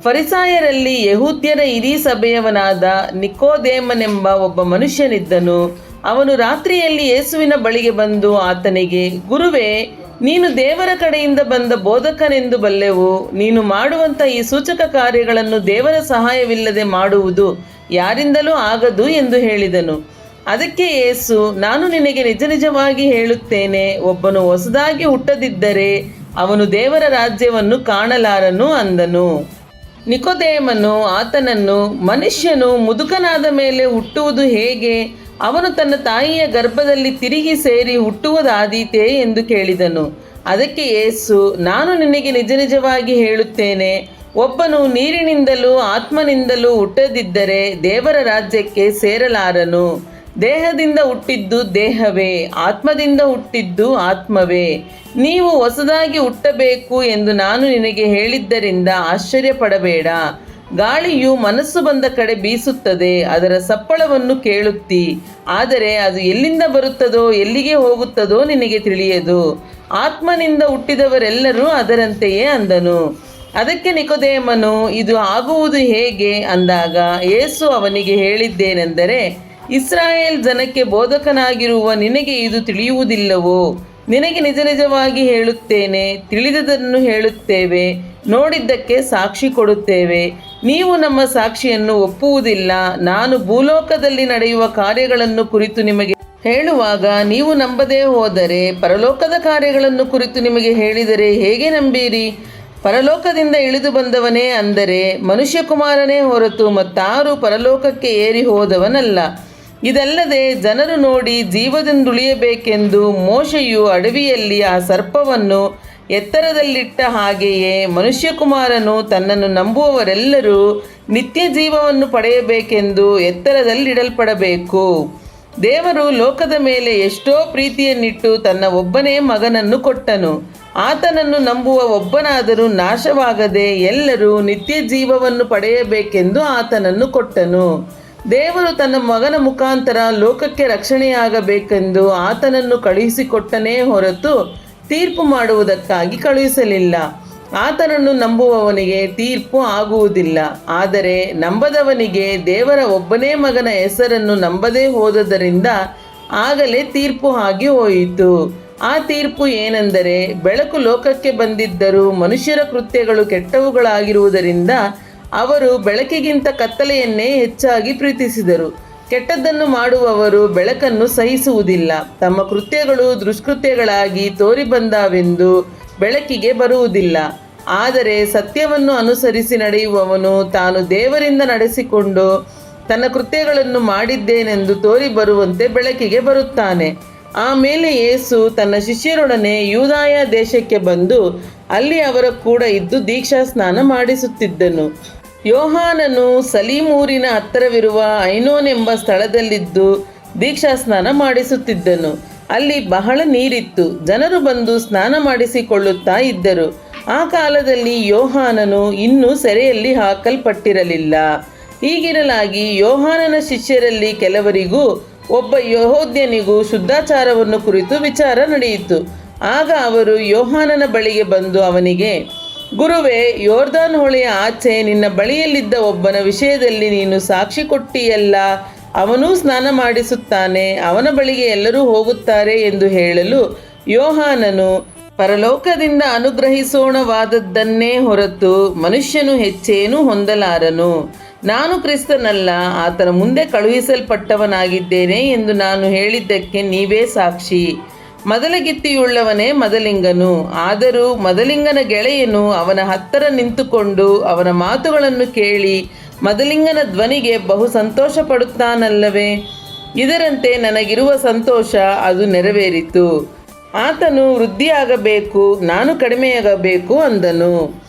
ಫರಿಸಾಯರಲ್ಲಿ ಯೆಹೂದ್ಯರ ಇಡೀ ಸಭೆಯವನಾದ ನಿಕೋದೇಮನೆಂಬ ಒಬ್ಬ ಮನುಷ್ಯನಿದ್ದನು. ಅವನು ರಾತ್ರಿಯಲ್ಲಿ ಯೇಸುವಿನ ಬಳಿಗೆ ಬಂದು ಆತನಿಗೆ, ಗುರುವೇ, ನೀನು ದೇವರ ಕಡೆಯಿಂದ ಬಂದ ಬೋಧಕನೆಂದು ಬಲ್ಲೆವು. ನೀನು ಮಾಡುವಂಥ ಈ ಸೂಚಕ ಕಾರ್ಯಗಳನ್ನು ದೇವರ ಸಹಾಯವಿಲ್ಲದೆ ಮಾಡುವುದು ಯಾರಿಂದಲೂ ಆಗದು ಎಂದು ಹೇಳಿದನು. ಅದಕ್ಕೆ ಯೇಸು, ನಾನು ನಿನಗೆ ನಿಜ ನಿಜವಾಗಿ ಹೇಳುತ್ತೇನೆ, ಒಬ್ಬನು ಹೊಸದಾಗಿ ಹುಟ್ಟದಿದ್ದರೆ ಅವನು ದೇವರ ರಾಜ್ಯವನ್ನು ಕಾಣಲಾರನು ಅಂದನು. ನಿಕೋದೇಮನು ಆತನನ್ನು, ಮನುಷ್ಯನು ಮುದುಕನಾದ ಮೇಲೆ ಹುಟ್ಟುವುದು ಹೇಗೆ? ಅವನು ತನ್ನ ತಾಯಿಯ ಗರ್ಭದಲ್ಲಿ ತಿರುಗಿ ಸೇರಿ ಹುಟ್ಟುವುದಾದೀತೆ ಎಂದು ಕೇಳಿದನು. ಅದಕ್ಕೆ ಯೇಸು, ನಾನು ನಿನಗೆ ನಿಜ ನಿಜವಾಗಿ ಹೇಳುತ್ತೇನೆ, ಒಬ್ಬನು ನೀರಿನಿಂದಲೂ ಆತ್ಮನಿಂದಲೂ ಹುಟ್ಟದಿದ್ದರೆ ದೇವರ ರಾಜ್ಯಕ್ಕೆ ಸೇರಲಾರನು. ದೇಹದಿಂದ ಹುಟ್ಟಿದ್ದು ದೇಹವೇ, ಆತ್ಮದಿಂದ ಹುಟ್ಟಿದ್ದು ಆತ್ಮವೇ. ನೀವು ಹೊಸದಾಗಿ ಹುಟ್ಟಬೇಕು ಎಂದು ನಾನು ನಿನಗೆ ಹೇಳಿದ್ದರಿಂದ ಆಶ್ಚರ್ಯಪಡಬೇಡ. ಗಾಳಿಯು ಮನಸ್ಸು ಬಂದ ಕಡೆ ಬೀಸುತ್ತದೆ, ಅದರ ಸಪ್ಪಳವನ್ನು ಕೇಳುತ್ತಿ, ಆದರೆ ಅದು ಎಲ್ಲಿಂದ ಬರುತ್ತದೋ ಎಲ್ಲಿಗೆ ಹೋಗುತ್ತದೋ ನಿನಗೆ ತಿಳಿಯದು. ಆತ್ಮನಿಂದ ಹುಟ್ಟಿದವರೆಲ್ಲರೂ ಅದರಂತೆಯೇ ಅಂದನು. ಅದಕ್ಕೆ ನಿಕೋದೇಮನು, ಇದು ಆಗುವುದು ಹೇಗೆ ಅಂದಾಗ ಯೇಸು ಅವನಿಗೆ ಹೇಳಿದ್ದೇನೆಂದರೆ, ಇಸ್ರಾಯೇಲ್ ಜನಕ್ಕೆ ಬೋಧಕನಾಗಿರುವ ನಿನಗೆ ಇದು ತಿಳಿಯುವುದಿಲ್ಲವೋ? ನಿನಗೆ ನಿಜ ನಿಜವಾಗಿ ಹೇಳುತ್ತೇನೆ, ತಿಳಿದದನ್ನು ಹೇಳುತ್ತೇವೆ, ನೋಡಿದ್ದಕ್ಕೆ ಸಾಕ್ಷಿ ಕೊಡುತ್ತೇವೆ. ನೀವು ನಮ್ಮ ಸಾಕ್ಷಿಯನ್ನು ಒಪ್ಪುವುದಿಲ್ಲ. ನಾನು ಭೂಲೋಕದಲ್ಲಿ ನಡೆಯುವ ಕಾರ್ಯಗಳನ್ನು ಕುರಿತು ನಿಮಗೆ ಹೇಳುವಾಗ ನೀವು ನಂಬದೇ ಹೋದರೆ, ಪರಲೋಕದ ಕಾರ್ಯಗಳನ್ನು ಕುರಿತು ನಿಮಗೆ ಹೇಳಿದರೆ ಹೇಗೆ ನಂಬೀರಿ? ಪರಲೋಕದಿಂದ ಇಳಿದು ಬಂದವನೇ, ಅಂದರೆ ಮನುಷ್ಯಕುಮಾರನೇ ಹೊರತು ಮತ್ತಾರೂ ಪರಲೋಕಕ್ಕೆ ಏರಿ ಹೋದವನಲ್ಲ. ಇದಲ್ಲದೆ ಜನರು ನೋಡಿ ಜೀವದಿಂದುಳಿಯಬೇಕೆಂದು ಮೋಶೆಯು ಅಡವಿಯಲ್ಲಿ ಆ ಸರ್ಪವನ್ನು ಎತ್ತರದಲ್ಲಿಟ್ಟ ಹಾಗೆಯೇ ಮನುಷ್ಯಕುಮಾರನು ತನ್ನನ್ನು ನಂಬುವವರೆಲ್ಲರೂ ನಿತ್ಯ ಜೀವವನ್ನು ಪಡೆಯಬೇಕೆಂದು ಎತ್ತರದಲ್ಲಿಡಲ್ಪಡಬೇಕು. ದೇವರು ಲೋಕದ ಮೇಲೆ ಎಷ್ಟೋ ಪ್ರೀತಿಯನ್ನಿಟ್ಟು ತನ್ನ ಒಬ್ಬನೇ ಮಗನನ್ನು ಕೊಟ್ಟನು. ಆತನನ್ನು ನಂಬುವ ಒಬ್ಬನಾದರೂ ನಾಶವಾಗದೆ ಎಲ್ಲರೂ ನಿತ್ಯ ಜೀವವನ್ನು ಪಡೆಯಬೇಕೆಂದು ಆತನನ್ನು ಕೊಟ್ಟನು. ದೇವರು ತನ್ನ ಮಗನ ಮುಖಾಂತರ ಲೋಕಕ್ಕೆ ರಕ್ಷಣೆಯಾಗಬೇಕೆಂದು ಆತನನ್ನು ಕಳುಹಿಸಿಕೊಟ್ಟನೇ ಹೊರತು ತೀರ್ಪು ಮಾಡುವುದಕ್ಕಾಗಿ ಕಳುಹಿಸಲಿಲ್ಲ. ಆತನನ್ನು ನಂಬುವವನಿಗೆ ತೀರ್ಪು ಆಗುವುದಿಲ್ಲ. ಆದರೆ ನಂಬದವನಿಗೆ ದೇವರ ಒಬ್ಬನೇ ಮಗನ ಹೆಸರನ್ನು ನಂಬದೇ ಹೋದದರಿಂದ ಆಗಲೇ ತೀರ್ಪು ಆಗಿ ಹೋಯಿತು. ಆ ತೀರ್ಪು ಏನೆಂದರೆ, ಬೆಳಕು ಲೋಕಕ್ಕೆ ಬಂದಿದ್ದರೂ ಮನುಷ್ಯರ ಕೃತ್ಯಗಳು ಕೆಟ್ಟವುಗಳಾಗಿರುವುದರಿಂದ ಅವರು ಬೆಳಕಿಗಿಂತ ಕತ್ತಲೆಯನ್ನೇ ಹೆಚ್ಚಾಗಿ ಪ್ರೀತಿಸಿದರು. ಕೆಟ್ಟದ್ದನ್ನು ಮಾಡುವವರು ಬೆಳಕನ್ನು ಸಹಿಸುವುದಿಲ್ಲ, ತಮ್ಮ ಕೃತ್ಯಗಳು ದುಷ್ಕೃತ್ಯಗಳಾಗಿ ತೋರಿಬಂದಾವೆಂದು ಬೆಳಕಿಗೆ ಬರುವುದಿಲ್ಲ. ಆದರೆ ಸತ್ಯವನ್ನು ಅನುಸರಿಸಿ ನಡೆಯುವವನು ತಾನು ದೇವರಿಂದ ನಡೆಸಿಕೊಂಡು ತನ್ನ ಕೃತ್ಯಗಳನ್ನು ಮಾಡಿದ್ದೇನೆಂದು ತೋರಿ ಬರುವಂತೆ ಬೆಳಕಿಗೆ ಬರುತ್ತಾನೆ. ಆಮೇಲೆ ಯೇಸು ತನ್ನ ಶಿಷ್ಯರೊಡನೆ ಯೂದಾಯ ದೇಶಕ್ಕೆ ಬಂದು ಅಲ್ಲಿ ಅವರ ಕೂಡ ಇದ್ದು ದೀಕ್ಷಾ ಸ್ನಾನ ಮಾಡಿಸುತ್ತಿದ್ದನು. ಯೋಹಾನನು ಸಲೀಮೂರಿನ ಹತ್ತಿರವಿರುವ ಐನೋನ್ ಎಂಬ ಸ್ಥಳದಲ್ಲಿದ್ದು ದೀಕ್ಷಾ ಸ್ನಾನ ಮಾಡಿಸುತ್ತಿದ್ದನು. ಅಲ್ಲಿ ಬಹಳ ನೀರಿತ್ತು. ಜನರು ಬಂದು ಸ್ನಾನ ಮಾಡಿಸಿಕೊಳ್ಳುತ್ತಾ ಇದ್ದರು. ಆ ಕಾಲದಲ್ಲಿ ಯೋಹಾನನು ಇನ್ನೂ ಸೆರೆಯಲ್ಲಿ ಹಾಕಲ್ಪಟ್ಟಿರಲಿಲ್ಲ. ಹೀಗಿರಲಾಗಿ ಯೋಹಾನನ ಶಿಷ್ಯರಲ್ಲಿ ಕೆಲವರಿಗೂ ಒಬ್ಬ ಯೆಹೂದ್ಯನಿಗೂ ಶುದ್ಧಾಚಾರವನ್ನು ಕುರಿತು ವಿಚಾರ ನಡೆಯಿತು. ಆಗ ಅವರು ಯೋಹಾನನ ಬಳಿಗೆ ಬಂದು ಅವನಿಗೆ, ಗುರುವೇ, ಯೋರ್ದಾನ್ ಹೊಳೆಯ ಆಚೆ ನಿನ್ನ ಬಳಿಯಲ್ಲಿದ್ದ ಒಬ್ಬನ ವಿಷಯದಲ್ಲಿ ನೀನು ಸಾಕ್ಷಿ ಕೊಟ್ಟಿಯಲ್ಲ, ಅವನೂ ಸ್ನಾನ ಮಾಡಿಸುತ್ತಾನೆ, ಅವನ ಬಳಿಗೆ ಎಲ್ಲರೂ ಹೋಗುತ್ತಾರೆ ಎಂದು ಹೇಳಲು ಯೋಹಾನನು, ಪರಲೋಕದಿಂದ ಅನುಗ್ರಹಿಸೋಣವಾದದ್ದನ್ನೇ ಹೊರತು ಮನುಷ್ಯನು ಹೆಚ್ಚೇನೂ ಹೊಂದಲಾರನು. ನಾನು ಕ್ರಿಸ್ತನಲ್ಲ, ಆತನ ಮುಂದೆ ಕಳುಹಿಸಲ್ಪಟ್ಟವನಾಗಿದ್ದೇನೆ ಎಂದು ನಾನು ಹೇಳಿದ್ದಕ್ಕೆ ನೀವೇ ಸಾಕ್ಷಿ. ಮೊದಲಗಿತ್ತಿಯುಳ್ಳವನೇ ಮೊದಲಿಂಗನು. ಆದರೂ ಮೊದಲಿಂಗನ ಗೆಳೆಯನು ಅವನ ಹತ್ತಿರ ನಿಂತುಕೊಂಡು ಅವನ ಮಾತುಗಳನ್ನು ಕೇಳಿ ಮೊದಲಿಂಗನ ಧ್ವನಿಗೆ ಬಹು ಸಂತೋಷ ಪಡುತ್ತಾನಲ್ಲವೇ? ಇದರಂತೆ ನನಗಿರುವ ಸಂತೋಷ ಅದು ನೆರವೇರಿತು. ಆತನು ವೃದ್ಧಿಯಾಗಬೇಕು, ನಾನು ಕಡಿಮೆಯಾಗಬೇಕು ಅಂದನು.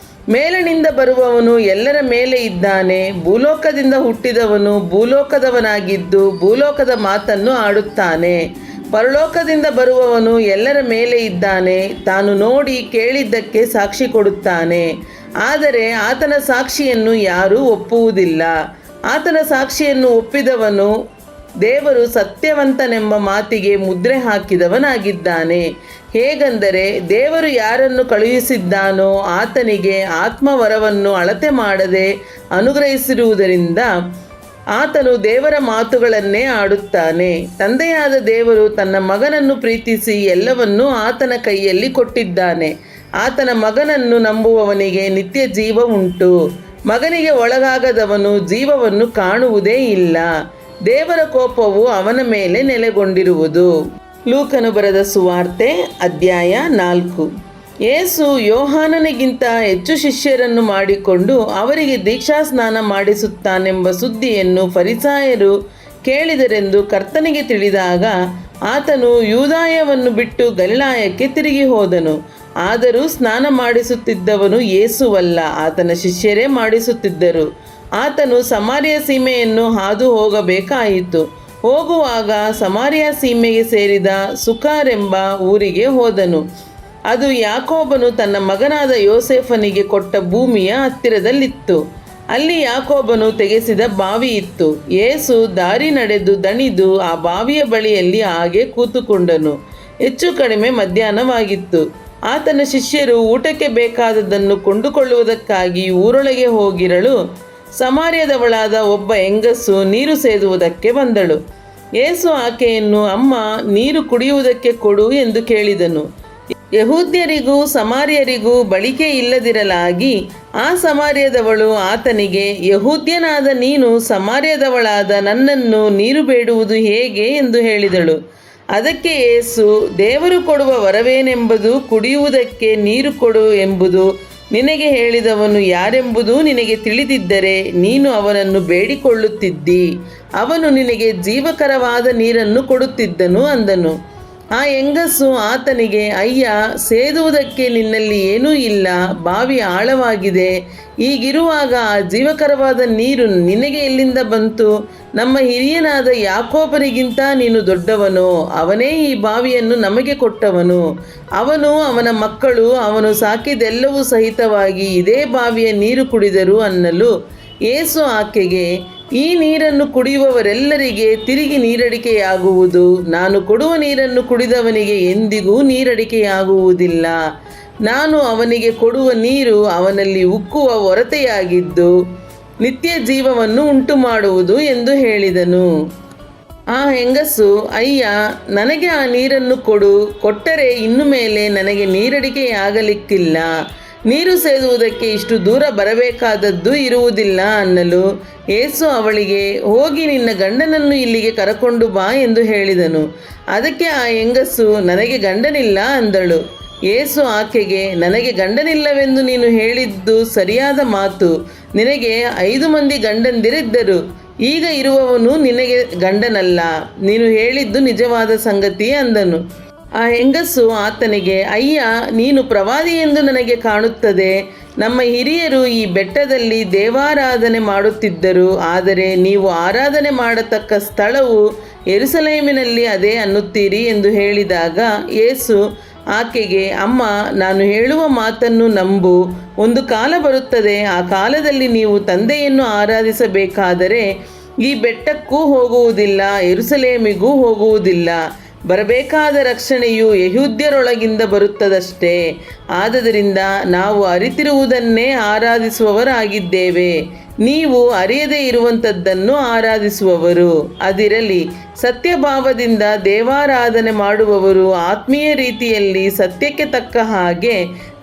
ಮೇಲನಿಂದ ಬರುವವನು ಎಲ್ಲರ ಮೇಲೆ ಇದ್ದಾನೆ. ಭೂಲೋಕದಿಂದ ಹುಟ್ಟಿದವನು ಭೂಲೋಕದವನಾಗಿದ್ದು ಭೂಲೋಕದ ಮಾತನ್ನು ಆಡುತ್ತಾನೆ. ಪರಲೋಕದಿಂದ ಬರುವವನು ಎಲ್ಲರ ಮೇಲೆ ಇದ್ದಾನೆ. ತಾನು ನೋಡಿ ಕೇಳಿದ್ದಕ್ಕೆ ಸಾಕ್ಷಿ ಕೊಡುತ್ತಾನೆ. ಆದರೆ ಆತನ ಸಾಕ್ಷಿಯನ್ನು ಯಾರೂ ಒಪ್ಪುವುದಿಲ್ಲ. ಆತನ ಸಾಕ್ಷಿಯನ್ನು ಒಪ್ಪಿದವನು ದೇವರು ಸತ್ಯವಂತನೆಂಬ ಮಾತಿಗೆ ಮುದ್ರೆ ಹಾಕಿದವನಾಗಿದ್ದಾನೆ. ಹೇಗೆಂದರೆ, ದೇವರು ಯಾರನ್ನು ಕಳುಹಿಸಿದ್ದಾನೋ ಆತನಿಗೆ ಆತ್ಮವರವನ್ನು ಅಳತೆ ಮಾಡದೆ ಅನುಗ್ರಹಿಸಿರುವುದರಿಂದ ಆತನು ದೇವರ ಮಾತುಗಳನ್ನೇ ಆಡುತ್ತಾನೆ. ತಂದೆಯಾದ ದೇವರು ತನ್ನ ಮಗನನ್ನು ಪ್ರೀತಿಸಿ ಎಲ್ಲವನ್ನೂ ಆತನ ಕೈಯಲ್ಲಿ ಕೊಟ್ಟಿದ್ದಾನೆ. ಆತನ ಮಗನನ್ನು ನಂಬುವವನಿಗೆ ನಿತ್ಯ ಜೀವ ಉಂಟು. ಮಗನಿಗೆ ಒಳಗಾಗದವನು ಜೀವವನ್ನು ಕಾಣುವುದೇ ಇಲ್ಲ. ದೇವರ ಕೋಪವು ಅವನ ಮೇಲೆ ನೆಲೆಗೊಂಡಿರುವುದು. ಲೂಕನು ಬರೆದ ಸುವಾರ್ತೆ ಅಧ್ಯಾಯ 4. ಯೇಸು ಯೋಹಾನನಿಗಿಂತ ಹೆಚ್ಚು ಶಿಷ್ಯರನ್ನು ಮಾಡಿಕೊಂಡು ಅವರಿಗೆ ದೀಕ್ಷಾಸ್ನಾನ ಮಾಡಿಸುತ್ತಾನೆಂಬ ಸುದ್ದಿಯನ್ನು ಫರಿಸಾಯರು ಕೇಳಿದರೆಂದು ಕರ್ತನಿಗೆ ತಿಳಿದಾಗ ಆತನು ಯೂದಾಯವನ್ನು ಬಿಟ್ಟು ಗಲಿಲಾಯಕ್ಕೆ ತಿರುಗಿ ಹೋದನು. ಆದರೂ ಸ್ನಾನ ಮಾಡಿಸುತ್ತಿದ್ದವನು ಯೇಸುವಲ್ಲ, ಆತನ ಶಿಷ್ಯರೇ ಮಾಡಿಸುತ್ತಿದ್ದರು. ಆತನು ಸಮಾರ್ಯ ಸೀಮೆಯನ್ನು ಹಾದು ಹೋಗಬೇಕಾಯಿತು. ಹೋಗುವಾಗ ಸಮಾರ್ಯ ಸೀಮೆಗೆ ಸೇರಿದ ಸುಕಾರೆಂಬ ಊರಿಗೆ ಹೋದನು. ಅದು ಯಾಕೋಬನು ತನ್ನ ಮಗನಾದ ಯೋಸೇಫನಿಗೆ ಕೊಟ್ಟ ಭೂಮಿಯ ಹತ್ತಿರದಲ್ಲಿತ್ತು. ಅಲ್ಲಿ ಯಾಕೋಬನು ತೆಗೆಸಿದ ಬಾವಿ ಇತ್ತು. ಯೇಸು ದಾರಿ ನಡೆದು ದಣಿದು ಆ ಬಾವಿಯ ಬಳಿಯಲ್ಲಿ ಹಾಗೆ ಕೂತುಕೊಂಡನು. ಹೆಚ್ಚು ಕಡಿಮೆ ಮಧ್ಯಾಹ್ನವಾಗಿತ್ತು. ಆತನ ಶಿಷ್ಯರು ಊಟಕ್ಕೆ ಬೇಕಾದದ್ದನ್ನು ಕೊಂಡುಕೊಳ್ಳುವುದಕ್ಕಾಗಿ ಊರೊಳಗೆ ಹೋಗಿರಲು ಸಮಾರ್ಯದವಳಾದ ಒಬ್ಬ ಹೆಂಗಸು ನೀರು ಸೇದುವುದಕ್ಕೆ ಬಂದಳು. ಯೇಸು ಆಕೆಯನ್ನು, ಅಮ್ಮ, ನೀರು ಕುಡಿಯುವುದಕ್ಕೆ ಕೊಡು ಎಂದು ಕೇಳಿದನು. ಯಹೂದ್ಯರಿಗೂ ಸಮಾರ್ಯರಿಗೂ ಬಳಿಕೆ ಇಲ್ಲದಿರಲಾಗಿ ಆ ಸಮಾರ್ಯದವಳು ಆತನಿಗೆ, ಯಹೂದ್ಯನಾದ ನೀನು ಸಮಾರ್ಯದವಳಾದ ನನ್ನನ್ನು ನೀರು ಬೇಡುವುದು ಹೇಗೆ ಎಂದು ಹೇಳಿದಳು. ಅದಕ್ಕೆ ಯೇಸು, ದೇವರು ಕೊಡುವ ವರವೇನೆಂಬುದು, ಕುಡಿಯುವುದಕ್ಕೆ ನೀರು ಕೊಡು ಎಂಬುದು ನಿನಗೆ ಹೇಳಿದವನು ಯಾರೆಂಬುದು ನಿನಗೆ ತಿಳಿದಿದ್ದರೆ ನೀನು ಅವನನ್ನು ಬೇಡಿಕೊಳ್ಳುತ್ತಿದ್ದಿ. ಅವನು ನಿನಗೆ ಜೀವಕರವಾದ ನೀರನ್ನು ಕೊಡುತ್ತಿದ್ದನು ಅಂದನು. ಆ ಹೆಂಗಸು ಆತನಿಗೆ, ಅಯ್ಯ, ಸೇದುವುದಕ್ಕೆ ನಿನ್ನಲ್ಲಿ ಏನೂ ಇಲ್ಲ, ಬಾವಿ ಆಳವಾಗಿದೆ. ಹೀಗಿರುವಾಗ ಆ ಜೀವಕರವಾದ ನೀರು ನಿನಗೆ ಎಲ್ಲಿಂದ ಬಂತು? ನಮ್ಮ ಹಿರಿಯನಾದ ಯಾಕೋಬನಿಗಿಂತ ನೀನು ದೊಡ್ಡವನೋ? ಅವನೇ ಈ ಬಾವಿಯನ್ನು ನಮಗೆ ಕೊಟ್ಟವನು. ಅವನು, ಅವನ ಮಕ್ಕಳು, ಅವನು ಸಾಕಿದೆಲ್ಲವೂ ಸಹಿತವಾಗಿ ಇದೇ ಬಾವಿಯ ನೀರು ಕುಡಿದರು ಅನ್ನಲು ಯೇಸು ಆಕೆಗೆ, ಈ ನೀರನ್ನು ಕುಡಿಯುವವರೆಲ್ಲರಿಗೆ ತಿರುಗಿ ನೀರಡಿಕೆಯಾಗುವುದು. ನಾನು ಕೊಡುವ ನೀರನ್ನು ಕುಡಿದವನಿಗೆ ಎಂದಿಗೂ ನೀರಡಿಕೆಯಾಗುವುದಿಲ್ಲ. ನಾನು ಅವನಿಗೆ ಕೊಡುವ ನೀರು ಅವನಲ್ಲಿ ಉಕ್ಕುವ ಒರತೆಯಾಗಿದ್ದು ನಿತ್ಯ ಜೀವವನ್ನು ಉಂಟು ಮಾಡುವುದು ಎಂದು ಹೇಳಿದನು. ಆ ಹೆಂಗಸು, ಅಯ್ಯ, ನನಗೆ ಆ ನೀರನ್ನು ಕೊಡು, ಕೊಟ್ಟರೆ ಇನ್ನು ಮೇಲೆ ನನಗೆ ನೀರಡಿಕೆಯಾಗಲಿಕ್ಕಿಲ್ಲ. ನೀರು ಸೇದುವುದಕ್ಕೆ ಇಷ್ಟು ದೂರ ಬರಬೇಕಾದದ್ದು ಇರುವುದಿಲ್ಲ ಅನ್ನಲು ಯೇಸು ಅವಳಿಗೆ, ಹೋಗಿ ನಿನ್ನ ಗಂಡನನ್ನು ಇಲ್ಲಿಗೆ ಕರಕೊಂಡು ಬಾ ಎಂದು ಹೇಳಿದನು. ಅದಕ್ಕೆ ಆ ಹೆಂಗಸು, ನನಗೆ ಗಂಡನಿಲ್ಲ ಅಂದಳು. ಯೇಸು ಆಕೆಗೆ, ನನಗೆ ಗಂಡನಿಲ್ಲವೆಂದು ನೀನು ಹೇಳಿದ್ದು ಸರಿಯಾದ ಮಾತು. ನಿನಗೆ 5 ಮಂದಿ ಗಂಡಂದಿರಿದ್ದರು, ಈಗ ಇರುವವನು ನಿನಗೆ ಗಂಡನಲ್ಲ. ನೀನು ಹೇಳಿದ್ದು ನಿಜವಾದ ಸಂಗತಿ ಅಂದನು. ಆ ಹೆಂಗಸು ಆತನಿಗೆ, ಅಯ್ಯ, ನೀನು ಪ್ರವಾದಿ ಎಂದು ನನಗೆ ಕಾಣುತ್ತದೆ. ನಮ್ಮ ಹಿರಿಯರು ಈ ಬೆಟ್ಟದಲ್ಲಿ ದೇವಾರಾಧನೆ ಮಾಡುತ್ತಿದ್ದರು, ಆದರೆ ನೀವು ಆರಾಧನೆ ಮಾಡತಕ್ಕ ಸ್ಥಳವು ಯೆರೂಸಲೇಮಿನಲ್ಲಿ ಅದೇ ಅನ್ನುತ್ತೀರಿ ಎಂದು ಹೇಳಿದಾಗ ಯೇಸು ಆಕೆಗೆ, ಅಮ್ಮ, ನಾನು ಹೇಳುವ ಮಾತನ್ನು ನಂಬು. ಒಂದು ಕಾಲ ಬರುತ್ತದೆ, ಆ ಕಾಲದಲ್ಲಿ ನೀವು ತಂದೆಯನ್ನು ಆರಾಧಿಸಬೇಕಾದರೆ ಈ ಬೆಟ್ಟಕ್ಕೂ ಹೋಗುವುದಿಲ್ಲ, ಯೆರೂಸಲೇಮಿಗೂ ಹೋಗುವುದಿಲ್ಲ. ಬರಬೇಕಾದ ರಕ್ಷಣೆಯು ಯೆಹೂದ್ಯರೊಳಗಿಂದ ಬರುತ್ತದಷ್ಟೇ. ಆದದರಿಂದ ನಾವು ಅರಿತಿರುವುದನ್ನೇ ಆರಾಧಿಸುವವರಾಗಿದ್ದೇವೆ, ನೀವು ಅರಿಯದೇ ಇರುವಂಥದ್ದನ್ನು ಆರಾಧಿಸುವವರು. ಅದಿರಲಿ, ಸತ್ಯಭಾವದಿಂದ ದೇವಾರಾಧನೆ ಮಾಡುವವರು ಆತ್ಮೀಯ ರೀತಿಯಲ್ಲಿ ಸತ್ಯಕ್ಕೆ ತಕ್ಕ ಹಾಗೆ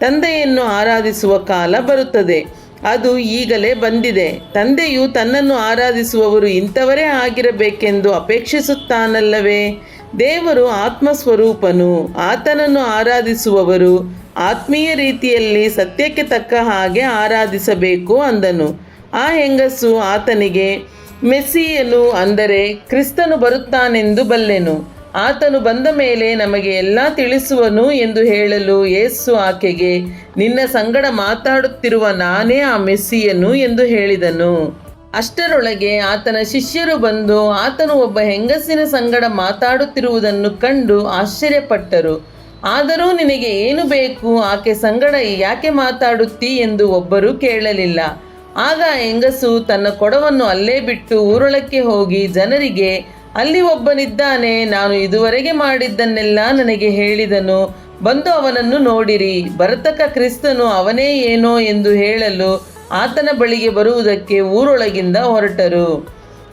ತಂದೆಯನ್ನು ಆರಾಧಿಸುವ ಕಾಲ ಬರುತ್ತದೆ. ಅದು ಈಗಲೇ ಬಂದಿದೆ. ತಂದೆಯು ತನ್ನನ್ನು ಆರಾಧಿಸುವವರು ಇಂಥವರೇ ಆಗಿರಬೇಕೆಂದು ಅಪೇಕ್ಷಿಸುತ್ತಾನಲ್ಲವೇ? ದೇವರು ಆತ್ಮಸ್ವರೂಪನು. ಆತನನ್ನು ಆರಾಧಿಸುವವರು ಆತ್ಮೀಯ ರೀತಿಯಲ್ಲಿ ಸತ್ಯಕ್ಕೆ ತಕ್ಕ ಹಾಗೆ ಆರಾಧಿಸಬೇಕು ಅಂದನು. ಆ ಹೆಂಗಸು ಆತನಿಗೆ, ಮೆಸ್ಸಿಯನು ಅಂದರೆ ಕ್ರಿಸ್ತನು ಬರುತ್ತಾನೆಂದು ಬಲ್ಲೆನು. ಆತನು ಬಂದ ಮೇಲೆ ನಮಗೆ ಎಲ್ಲ ತಿಳಿಸುವನು ಎಂದು ಹೇಳಲು ಯೇಸು ಆಕೆಗೆ, ನಿನ್ನ ಸಂಗಡ ಮಾತಾಡುತ್ತಿರುವ ನಾನೇ ಆ ಮೆಸ್ಸಿಯನು ಎಂದು ಹೇಳಿದನು. ಅಷ್ಟರೊಳಗೆ ಆತನ ಶಿಷ್ಯರು ಬಂದು ಆತನು ಒಬ್ಬ ಹೆಂಗಸಿನ ಸಂಗಡ ಮಾತಾಡುತ್ತಿರುವುದನ್ನು ಕಂಡು ಆಶ್ಚರ್ಯಪಟ್ಟರು. ಆದರೂ ನಿನಗೆ ಏನು ಬೇಕು? ಆಕೆ ಸಂಗಡ ಯಾಕೆ ಮಾತಾಡುತ್ತೀ ಎಂದು ಒಬ್ಬರೂ ಕೇಳಲಿಲ್ಲ. ಆಗ ಹೆಂಗಸು ತನ್ನ ಕೊಡವನ್ನು ಅಲ್ಲೇ ಬಿಟ್ಟು ಊರೊಳಕ್ಕೆ ಹೋಗಿ ಜನರಿಗೆ, ಅಲ್ಲಿ ಒಬ್ಬನಿದ್ದಾನೆ, ನಾನು ಇದುವರೆಗೆ ಮಾಡಿದ್ದನ್ನೆಲ್ಲ ನನಗೆ ಹೇಳಿದನು, ಬಂದು ಅವನನ್ನು ನೋಡಿರಿ, ಬರತಕ್ಕ ಕ್ರಿಸ್ತನು ಅವನೇ ಏನೋ ಎಂದು ಹೇಳಲು ಆತನ ಬಳಿಗೆ ಬರುವುದಕ್ಕೆ ಊರೊಳಗಿಂದ ಹೊರಟರು.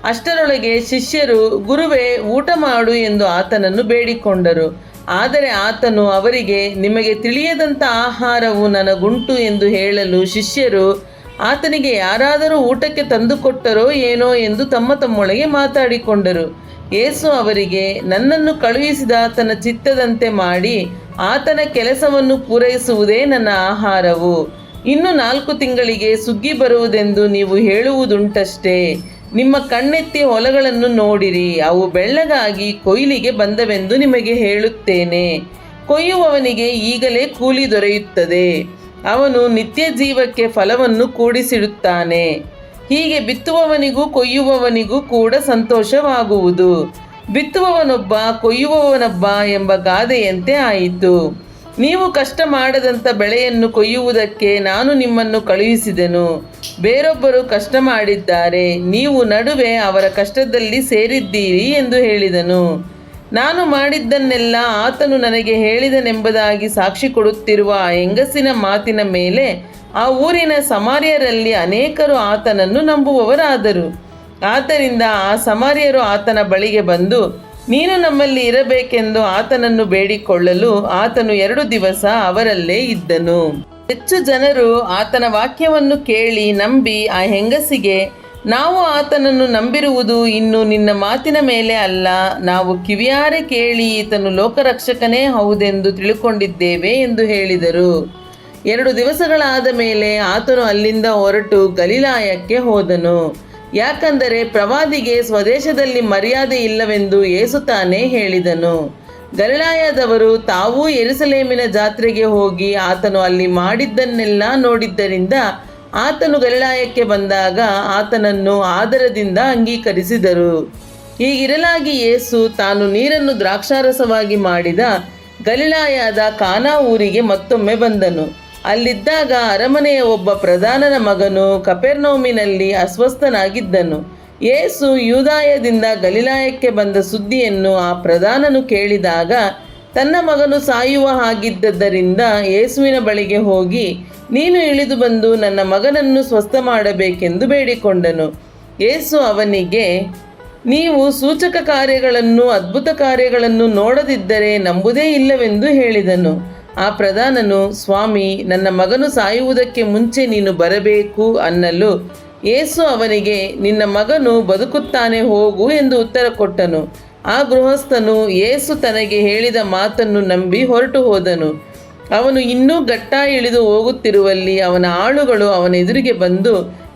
ಅಷ್ಟರೊಳಗೆ ಶಿಷ್ಯರು, ಗುರುವೇ, ಊಟ ಮಾಡು ಎಂದು ಆತನನ್ನು ಬೇಡಿಕೊಂಡರು. ಆದರೆ ಆತನು ಅವರಿಗೆ, ನಿಮಗೆ ತಿಳಿಯದಂಥ ಆಹಾರವು ನನಗುಂಟು ಎಂದು ಹೇಳಲು ಶಿಷ್ಯರು ಆತನಿಗೆ ಯಾರಾದರೂ ಊಟಕ್ಕೆ ತಂದುಕೊಟ್ಟರೋ ಏನೋ ಎಂದು ತಮ್ಮೊಳಗೆ ಮಾತಾಡಿಕೊಂಡರು. ಯೇಸು ಅವರಿಗೆ, ನನ್ನನ್ನು ಕಳುಹಿಸಿದ ಆತನ ಚಿತ್ತದಂತೆ ಮಾಡಿ ಆತನ ಕೆಲಸವನ್ನು ಪೂರೈಸುವುದೇ ನನ್ನ ಆಹಾರವು. ಇನ್ನು 4 ತಿಂಗಳಿಗೆ ಸುಗ್ಗಿ ಬರುವುದೆಂದು ನೀವು ಹೇಳುವುದುಂಟಷ್ಟೇ. ನಿಮ್ಮ ಕಣ್ಣೆತ್ತಿ ಹೊಲಗಳನ್ನು ನೋಡಿರಿ, ಅವು ಬೆಳ್ಳಗಾಗಿ ಕೊಯ್ಲಿಗೆ ಬಂದವೆಂದು ನಿಮಗೆ ಹೇಳುತ್ತೇನೆ. ಕೊಯ್ಯುವವನಿಗೆ ಈಗಲೇ ಕೂಲಿ ದೊರೆಯುತ್ತದೆ. ಅವನು ನಿತ್ಯ ಜೀವಕ್ಕೆ ಫಲವನ್ನು ಕೂಡಿಸಿಡುತ್ತಾನೆ. ಹೀಗೆ ಬಿತ್ತುವವನಿಗೂ ಕೊಯ್ಯುವವನಿಗೂ ಕೂಡ ಸಂತೋಷವಾಗುವುದು. ಬಿತ್ತುವವನೊಬ್ಬ, ಕೊಯ್ಯುವವನೊಬ್ಬ ಎಂಬ ಗಾದೆಯಂತೆ ಆಯಿತು. ನೀವು ಕಷ್ಟ ಮಾಡದಂಥ ಬೆಳೆಯನ್ನು ಕೊಯ್ಯುವುದಕ್ಕೆ ನಾನು ನಿಮ್ಮನ್ನು ಕಳುಹಿಸಿದೆನು. ಬೇರೊಬ್ಬರು ಕಷ್ಟ ಮಾಡಿದ್ದಾರೆ, ನೀವು ನಡುವೆ ಅವರ ಕಷ್ಟದಲ್ಲಿ ಸೇರಿದ್ದೀರಿ ಎಂದು ಹೇಳಿದನು. ನಾನು ಮಾಡಿದ್ದನ್ನೆಲ್ಲ ಆತನು ನನಗೆ ಹೇಳಿದನೆಂಬುದಾಗಿ ಸಾಕ್ಷಿ ಕೊಡುತ್ತಿರುವ ಆ ಹೆಂಗಸಿನ ಮಾತಿನ ಮೇಲೆ ಆ ಊರಿನ ಸಮಾರ್ಯರಲ್ಲಿ ಅನೇಕರು ಆತನನ್ನು ನಂಬುವವರಾದರು. ಆದ್ದರಿಂದ ಆ ಸಮಾರ್ಯರು ಆತನ ಬಳಿಗೆ ಬಂದು, ನೀನು ನಮ್ಮಲ್ಲಿ ಇರಬೇಕೆಂದು ಆತನನ್ನು ಬೇಡಿಕೊಳ್ಳಲು ಆತನು 2 ದಿವಸ ಅವರಲ್ಲೇ ಇದ್ದನು. ಹೆಚ್ಚು ಜನರು ಆತನ ವಾಕ್ಯವನ್ನು ಕೇಳಿ ನಂಬಿ ಆ ಹೆಂಗಸಿಗೆ, ನಾವು ಆತನನ್ನು ನಂಬಿರುವುದು ಇನ್ನು ನಿನ್ನ ಮಾತಿನ ಮೇಲೆ ಅಲ್ಲ, ನಾವು ಕಿವಿಯಾರೆ ಕೇಳಿ ಈತನು ಲೋಕರಕ್ಷಕನೇ ಹೌದೆಂದು ತಿಳ್ಕೊಂಡಿದ್ದೇವೆ ಎಂದು ಹೇಳಿದರು. 2 ದಿವಸಗಳಾದ ಮೇಲೆ ಆತನು ಅಲ್ಲಿಂದ ಹೊರಟು ಗಲಿಲಾಯಕ್ಕೆ ಹೋದನು. ಯಾಕಂದರೆ ಪ್ರವಾದಿಗೆ ಸ್ವದೇಶದಲ್ಲಿ ಮರ್ಯಾದೆ ಇಲ್ಲವೆಂದು ಯೇಸು ತಾನೇ ಹೇಳಿದನು. ಗಲಿಲಾಯದವರು ತಾವೂ ಯೆರೂಸಲೇಮಿನ ಜಾತ್ರೆಗೆ ಹೋಗಿ ಆತನು ಅಲ್ಲಿ ಮಾಡಿದ್ದನ್ನೆಲ್ಲ ನೋಡಿದ್ದರಿಂದ ಆತನು ಗಲಿಲಾಯಕ್ಕೆ ಬಂದಾಗ ಆತನನ್ನು ಆದರದಿಂದ ಅಂಗೀಕರಿಸಿದರು. ಹೀಗಿರಲಾಗಿ ಯೇಸು ತಾನು ನೀರನ್ನು ದ್ರಾಕ್ಷಾರಸವಾಗಿ ಮಾಡಿದ ಗಲಿಲಾಯದ ಕಾನಾ ಊರಿಗೆ ಮತ್ತೊಮ್ಮೆ ಬಂದನು. ಅಲ್ಲಿದ್ದಾಗ ಅರಮನೆಯ ಒಬ್ಬ ಪ್ರಧಾನನ ಮಗನು ಕಪೆರ್ನೌಮಿನಲ್ಲಿ ಅಸ್ವಸ್ಥನಾಗಿದ್ದನು. ಯೇಸು ಯೂದಾಯದಿಂದ ಗಲಿಲಾಯಕ್ಕೆ ಬಂದ ಸುದ್ದಿಯನ್ನು ಆ ಪ್ರಧಾನನು ಕೇಳಿದಾಗ ತನ್ನ ಮಗನು ಸಾಯುವ ಹಾಗಿದ್ದರಿಂದ ಯೇಸುವಿನ ಬಳಿಗೆ ಹೋಗಿ, ನೀನು ಇಳಿದು ಬಂದು ನನ್ನ ಮಗನನ್ನು ಸ್ವಸ್ಥ ಮಾಡಬೇಕೆಂದು ಬೇಡಿಕೊಂಡನು. ಯೇಸು ಅವನಿಗೆ, ನೀವು ಸೂಚಕ ಕಾರ್ಯಗಳನ್ನು ಅದ್ಭುತ ಕಾರ್ಯಗಳನ್ನು ನೋಡದಿದ್ದರೆ ನಂಬುವುದೇ ಇಲ್ಲವೆಂದು ಹೇಳಿದನು. ಆ ಪ್ರಧಾನನು, ಸ್ವಾಮಿ, ನನ್ನ ಮಗನು ಸಾಯುವುದಕ್ಕೆ ಮುಂಚೆ ನೀನು ಬರಬೇಕು ಅನ್ನಲು ಯೇಸು ಅವನಿಗೆ, ನಿನ್ನ ಮಗನು ಬದುಕುತ್ತಾನೆ, ಹೋಗು ಎಂದು ಉತ್ತರ ಕೊಟ್ಟನು. ಆ ಗೃಹಸ್ಥನು ಯೇಸು ತನಗೆ ಹೇಳಿದ ಮಾತನ್ನು ನಂಬಿ ಹೊರಟು ಹೋದನು. ಅವನು ಇನ್ನೂ ಗಟ್ಟಾ ಇಳಿದು ಹೋಗುತ್ತಿರುವಲ್ಲಿ ಅವನ ಆಳುಗಳು ಅವನ ಎದುರಿಗೆ ಬಂದು,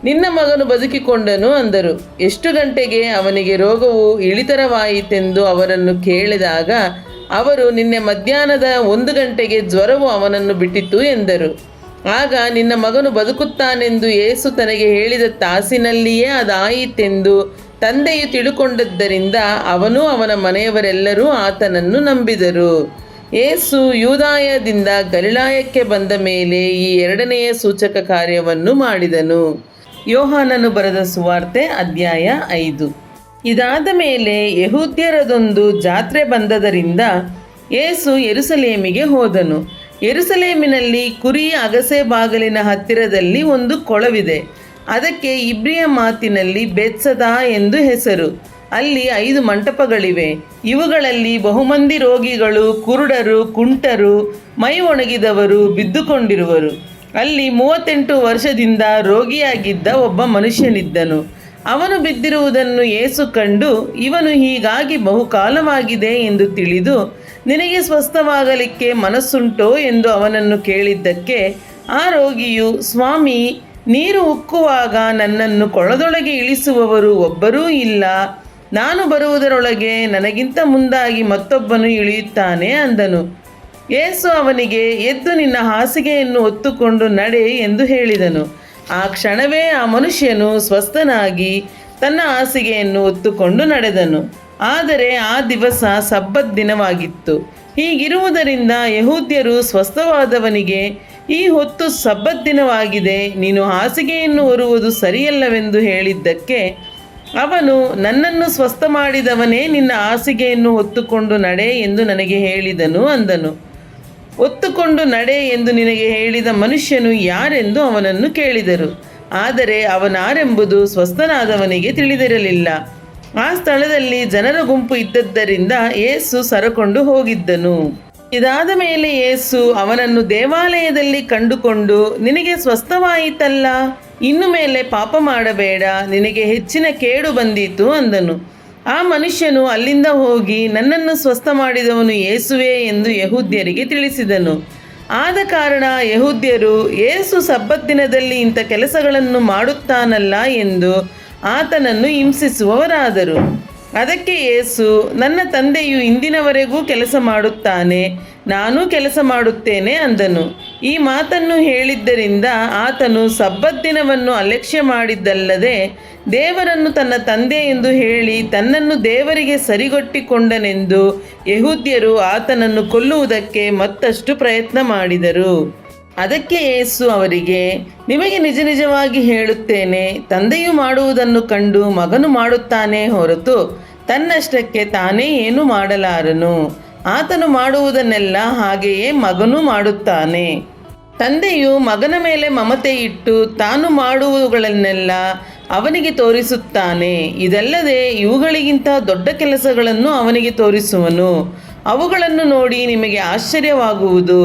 ನಿನ್ನ ಮಗನು ಬದುಕಿಕೊಂಡನು ಅಂದರು. ಎಷ್ಟು ಗಂಟೆಗೆ ಅವನಿಗೆ ರೋಗವು ಇಳಿತರವಾಯಿತೆಂದು ಅವರನ್ನು ಕೇಳಿದಾಗ ಅವರು, ನಿನ್ನೆ ಮಧ್ಯಾಹ್ನದ 1 ಗಂಟೆಗೆ ಜ್ವರವು ಅವನನ್ನು ಬಿಟ್ಟಿತು ಎಂದರು. ಆಗ ನಿನ್ನ ಮಗನು ಬದುಕುತ್ತಾನೆಂದು ಯೇಸು ತನಗೆ ಹೇಳಿದ ತಾಸಿನಲ್ಲಿಯೇ ಅದಾಯಿತೆಂದು ತಂದೆಯು ತಿಳುಕೊಂಡದ್ದರಿಂದ ಅವನೂ ಅವನ ಮನೆಯವರೆಲ್ಲರೂ ಆತನನ್ನು ನಂಬಿದರು. ಯೇಸು ಯೂದಾಯದಿಂದ ಗಲಿಲಾಯಕ್ಕೆ ಬಂದ ಮೇಲೆ ಈ 2ನೆಯ ಸೂಚಕ ಕಾರ್ಯವನ್ನು ಮಾಡಿದನು. ಯೋಹಾನನು ಬರೆದ ಸುವಾರ್ತೆ ಅಧ್ಯಾಯ 5. ಇದಾದ ಮೇಲೆ ಯೆಹೂದ್ಯರದೊಂದು ಜಾತ್ರೆ ಬಂದದರಿಂದ ಯೇಸು ಯೆರೂಸಲೇಮಿಗೆ ಹೋದನು. ಯೆರೂಸಲೇಮಿನಲ್ಲಿ ಕುರಿಯ ಅಗಸೆ ಬಾಗಿಲಿನ ಹತ್ತಿರದಲ್ಲಿ ಒಂದು ಕೊಳವಿದೆ. ಅದಕ್ಕೆ ಇಬ್ರಿಯ ಮಾತಿನಲ್ಲಿ ಬೆತ್ಸದಾ ಎಂದು ಹೆಸರು. ಅಲ್ಲಿ 5 ಮಂಟಪಗಳಿವೆ. ಇವುಗಳಲ್ಲಿ ಬಹುಮಂದಿ ರೋಗಿಗಳು, ಕುರುಡರು, ಕುಂಟರು, ಮೈ ಒಣಗಿದವರು ಬಿದ್ದುಕೊಂಡಿರುವರು. ಅಲ್ಲಿ 38 ವರ್ಷದಿಂದ ರೋಗಿಯಾಗಿದ್ದ ಒಬ್ಬ ಮನುಷ್ಯನಿದ್ದನು. ಅವನು ಬಿದ್ದಿರುವುದನ್ನು ಯೇಸು ಕಂಡು, ಇವನು ಹೀಗಾಗಿ ಬಹುಕಾಲವಾಗಿದೆ ಎಂದು ತಿಳಿದು, ನಿನಗೆ ಸ್ವಸ್ಥವಾಗಲಿಕ್ಕೆ ಮನಸ್ಸುಂಟೋ ಎಂದು ಅವನನ್ನು ಕೇಳಿದ್ದಕ್ಕೆ ಆ ರೋಗಿಯು, ಸ್ವಾಮಿ, ನೀರು ಉಕ್ಕುವಾಗ ನನ್ನನ್ನು ಕೊಳದೊಳಗೆ ಇಳಿಸುವವರು ಒಬ್ಬರೂ ಇಲ್ಲ. ನಾನು ಬರುವುದರೊಳಗೆ ನನಗಿಂತ ಮುಂದಾಗಿ ಮತ್ತೊಬ್ಬನು ಇಳಿಯುತ್ತಾನೆ ಅಂದನು. ಯೇಸು ಅವನಿಗೆ, ಎದ್ದು ನಿನ್ನ ಹಾಸಿಗೆಯನ್ನು ಹೊತ್ತುಕೊಂಡು ನಡೆ ಎಂದು ಹೇಳಿದನು. ಆ ಕ್ಷಣವೇ ಆ ಮನುಷ್ಯನು ಸ್ವಸ್ಥನಾಗಿ ತನ್ನ ಹಾಸಿಗೆಯನ್ನು ಹೊತ್ತುಕೊಂಡು ನಡೆದನು. ಆದರೆ ಆ ದಿವಸ ಸಬ್ಬತ್ ದಿನವಾಗಿತ್ತು. ಹೀಗಿರುವುದರಿಂದ ಯೆಹೂದ್ಯರು ಸ್ವಸ್ಥವಾದವನಿಗೆ, ಈ ಹೊತ್ತು ಸಬ್ಬತ್ ದಿನವಾಗಿದೆ, ನೀನು ಹಾಸಿಗೆಯನ್ನು ಹೊರುವುದು ಸರಿಯಲ್ಲವೆಂದು ಹೇಳಿದ್ದಕ್ಕೆ ಅವನು, ನನ್ನನ್ನು ಸ್ವಸ್ಥ ಮಾಡಿದವನೇ ನಿನ್ನ ಹಾಸಿಗೆಯನ್ನು ಹೊತ್ತುಕೊಂಡು ನಡೆ ಎಂದು ನನಗೆ ಹೇಳಿದನು ಅಂದನು. ಹೊತ್ತುಕೊಂಡು ನಡೆ ಎಂದು ನಿನಗೆ ಹೇಳಿದ ಮನುಷ್ಯನು ಯಾರೆಂದು ಅವನನ್ನು ಕೇಳಿದರು. ಆದರೆ ಅವನಾರೆಂಬುದು ಸ್ವಸ್ಥನಾದವನಿಗೆ ತಿಳಿದಿರಲಿಲ್ಲ. ಆ ಸ್ಥಳದಲ್ಲಿ ಜನರ ಗುಂಪು ಇದ್ದದ್ದರಿಂದ ಯೇಸು ಸರಕೊಂಡು ಹೋಗಿದ್ದನು. ಇದಾದ ಮೇಲೆ ಯೇಸು ಅವನನ್ನು ದೇವಾಲಯದಲ್ಲಿ ಕಂಡುಕೊಂಡು, ನಿನಗೆ ಸ್ವಸ್ಥವಾಯಿತಲ್ಲ, ಇನ್ನು ಮೇಲೆ ಪಾಪ ಮಾಡಬೇಡ, ನಿನಗೆ ಹೆಚ್ಚಿನ ಕೇಡು ಬಂದೀತು ಅಂದನು. ಆ ಮನುಷ್ಯನು ಅಲ್ಲಿಂದ ಹೋಗಿ, ನನ್ನನ್ನು ಸ್ವಸ್ಥ ಮಾಡಿದವನು ಯೇಸುವೇ ಎಂದು ಯೆಹೂದ್ಯರಿಗೆ ತಿಳಿಸಿದನು. ಆದ ಕಾರಣ ಯೆಹೂದ್ಯರು, ಯೇಸು ಸಬ್ಬತ್ ದಿನದಲ್ಲಿ ಇಂಥ ಕೆಲಸಗಳನ್ನು ಮಾಡುತ್ತಾನಲ್ಲ ಎಂದು ಆತನನ್ನು ಹಿಂಸಿಸುವವರಾದರು. ಅದಕ್ಕೆ ಯೇಸು, ನನ್ನ ತಂದೆಯು ಇಂದಿನವರೆಗೂ ಕೆಲಸ ಮಾಡುತ್ತಾನೆ, ನಾನೂ ಕೆಲಸ ಮಾಡುತ್ತೇನೆ ಅಂದನು. ಈ ಮಾತನ್ನು ಹೇಳಿದ್ದರಿಂದ ಆತನು ಸಬ್ಬತ್ ದಿನವನ್ನು ಅಲಕ್ಷ್ಯ ಮಾಡಿದ್ದಲ್ಲದೆ ದೇವರನ್ನು ತನ್ನ ತಂದೆ ಎಂದು ಹೇಳಿ ತನ್ನನ್ನು ದೇವರಿಗೆ ಸರಿಗೊಟ್ಟಿಕೊಂಡನೆಂದು ಯೆಹೂದ್ಯರು ಆತನನ್ನು ಕೊಲ್ಲುವುದಕ್ಕೆ ಮತ್ತಷ್ಟು ಪ್ರಯತ್ನ ಮಾಡಿದರು. ಅದಕ್ಕೆ ಯೇಸು ಅವರಿಗೆ, ನಿಮಗೆ ನಿಜ ನಿಜವಾಗಿ ಹೇಳುತ್ತೇನೆ, ತಂದೆಯು ಮಾಡುವುದನ್ನು ಕಂಡು ಮಗನು ಮಾಡುತ್ತಾನೆ ಹೊರತು ತನ್ನಷ್ಟಕ್ಕೆ ತಾನೇ ಏನೂ ಮಾಡಲಾರನು. ಆತನು ಮಾಡುವುದನ್ನೆಲ್ಲ ಹಾಗೆಯೇ ಮಗನೂ ಮಾಡುತ್ತಾನೆ. ತಂದೆಯು ಮಗನ ಮೇಲೆ ಮಮತೆ ಇಟ್ಟು ತಾನು ಮಾಡುವುಗಳನ್ನೆಲ್ಲ ಅವನಿಗೆ ತೋರಿಸುತ್ತಾನೆ. ಇದಲ್ಲದೆ ಇವುಗಳಿಗಿಂತ ದೊಡ್ಡ ಕೆಲಸಗಳನ್ನು ಅವನಿಗೆ ತೋರಿಸುವನು. ಅವುಗಳನ್ನು ನೋಡಿ ನಿಮಗೆ ಆಶ್ಚರ್ಯವಾಗುವುದು.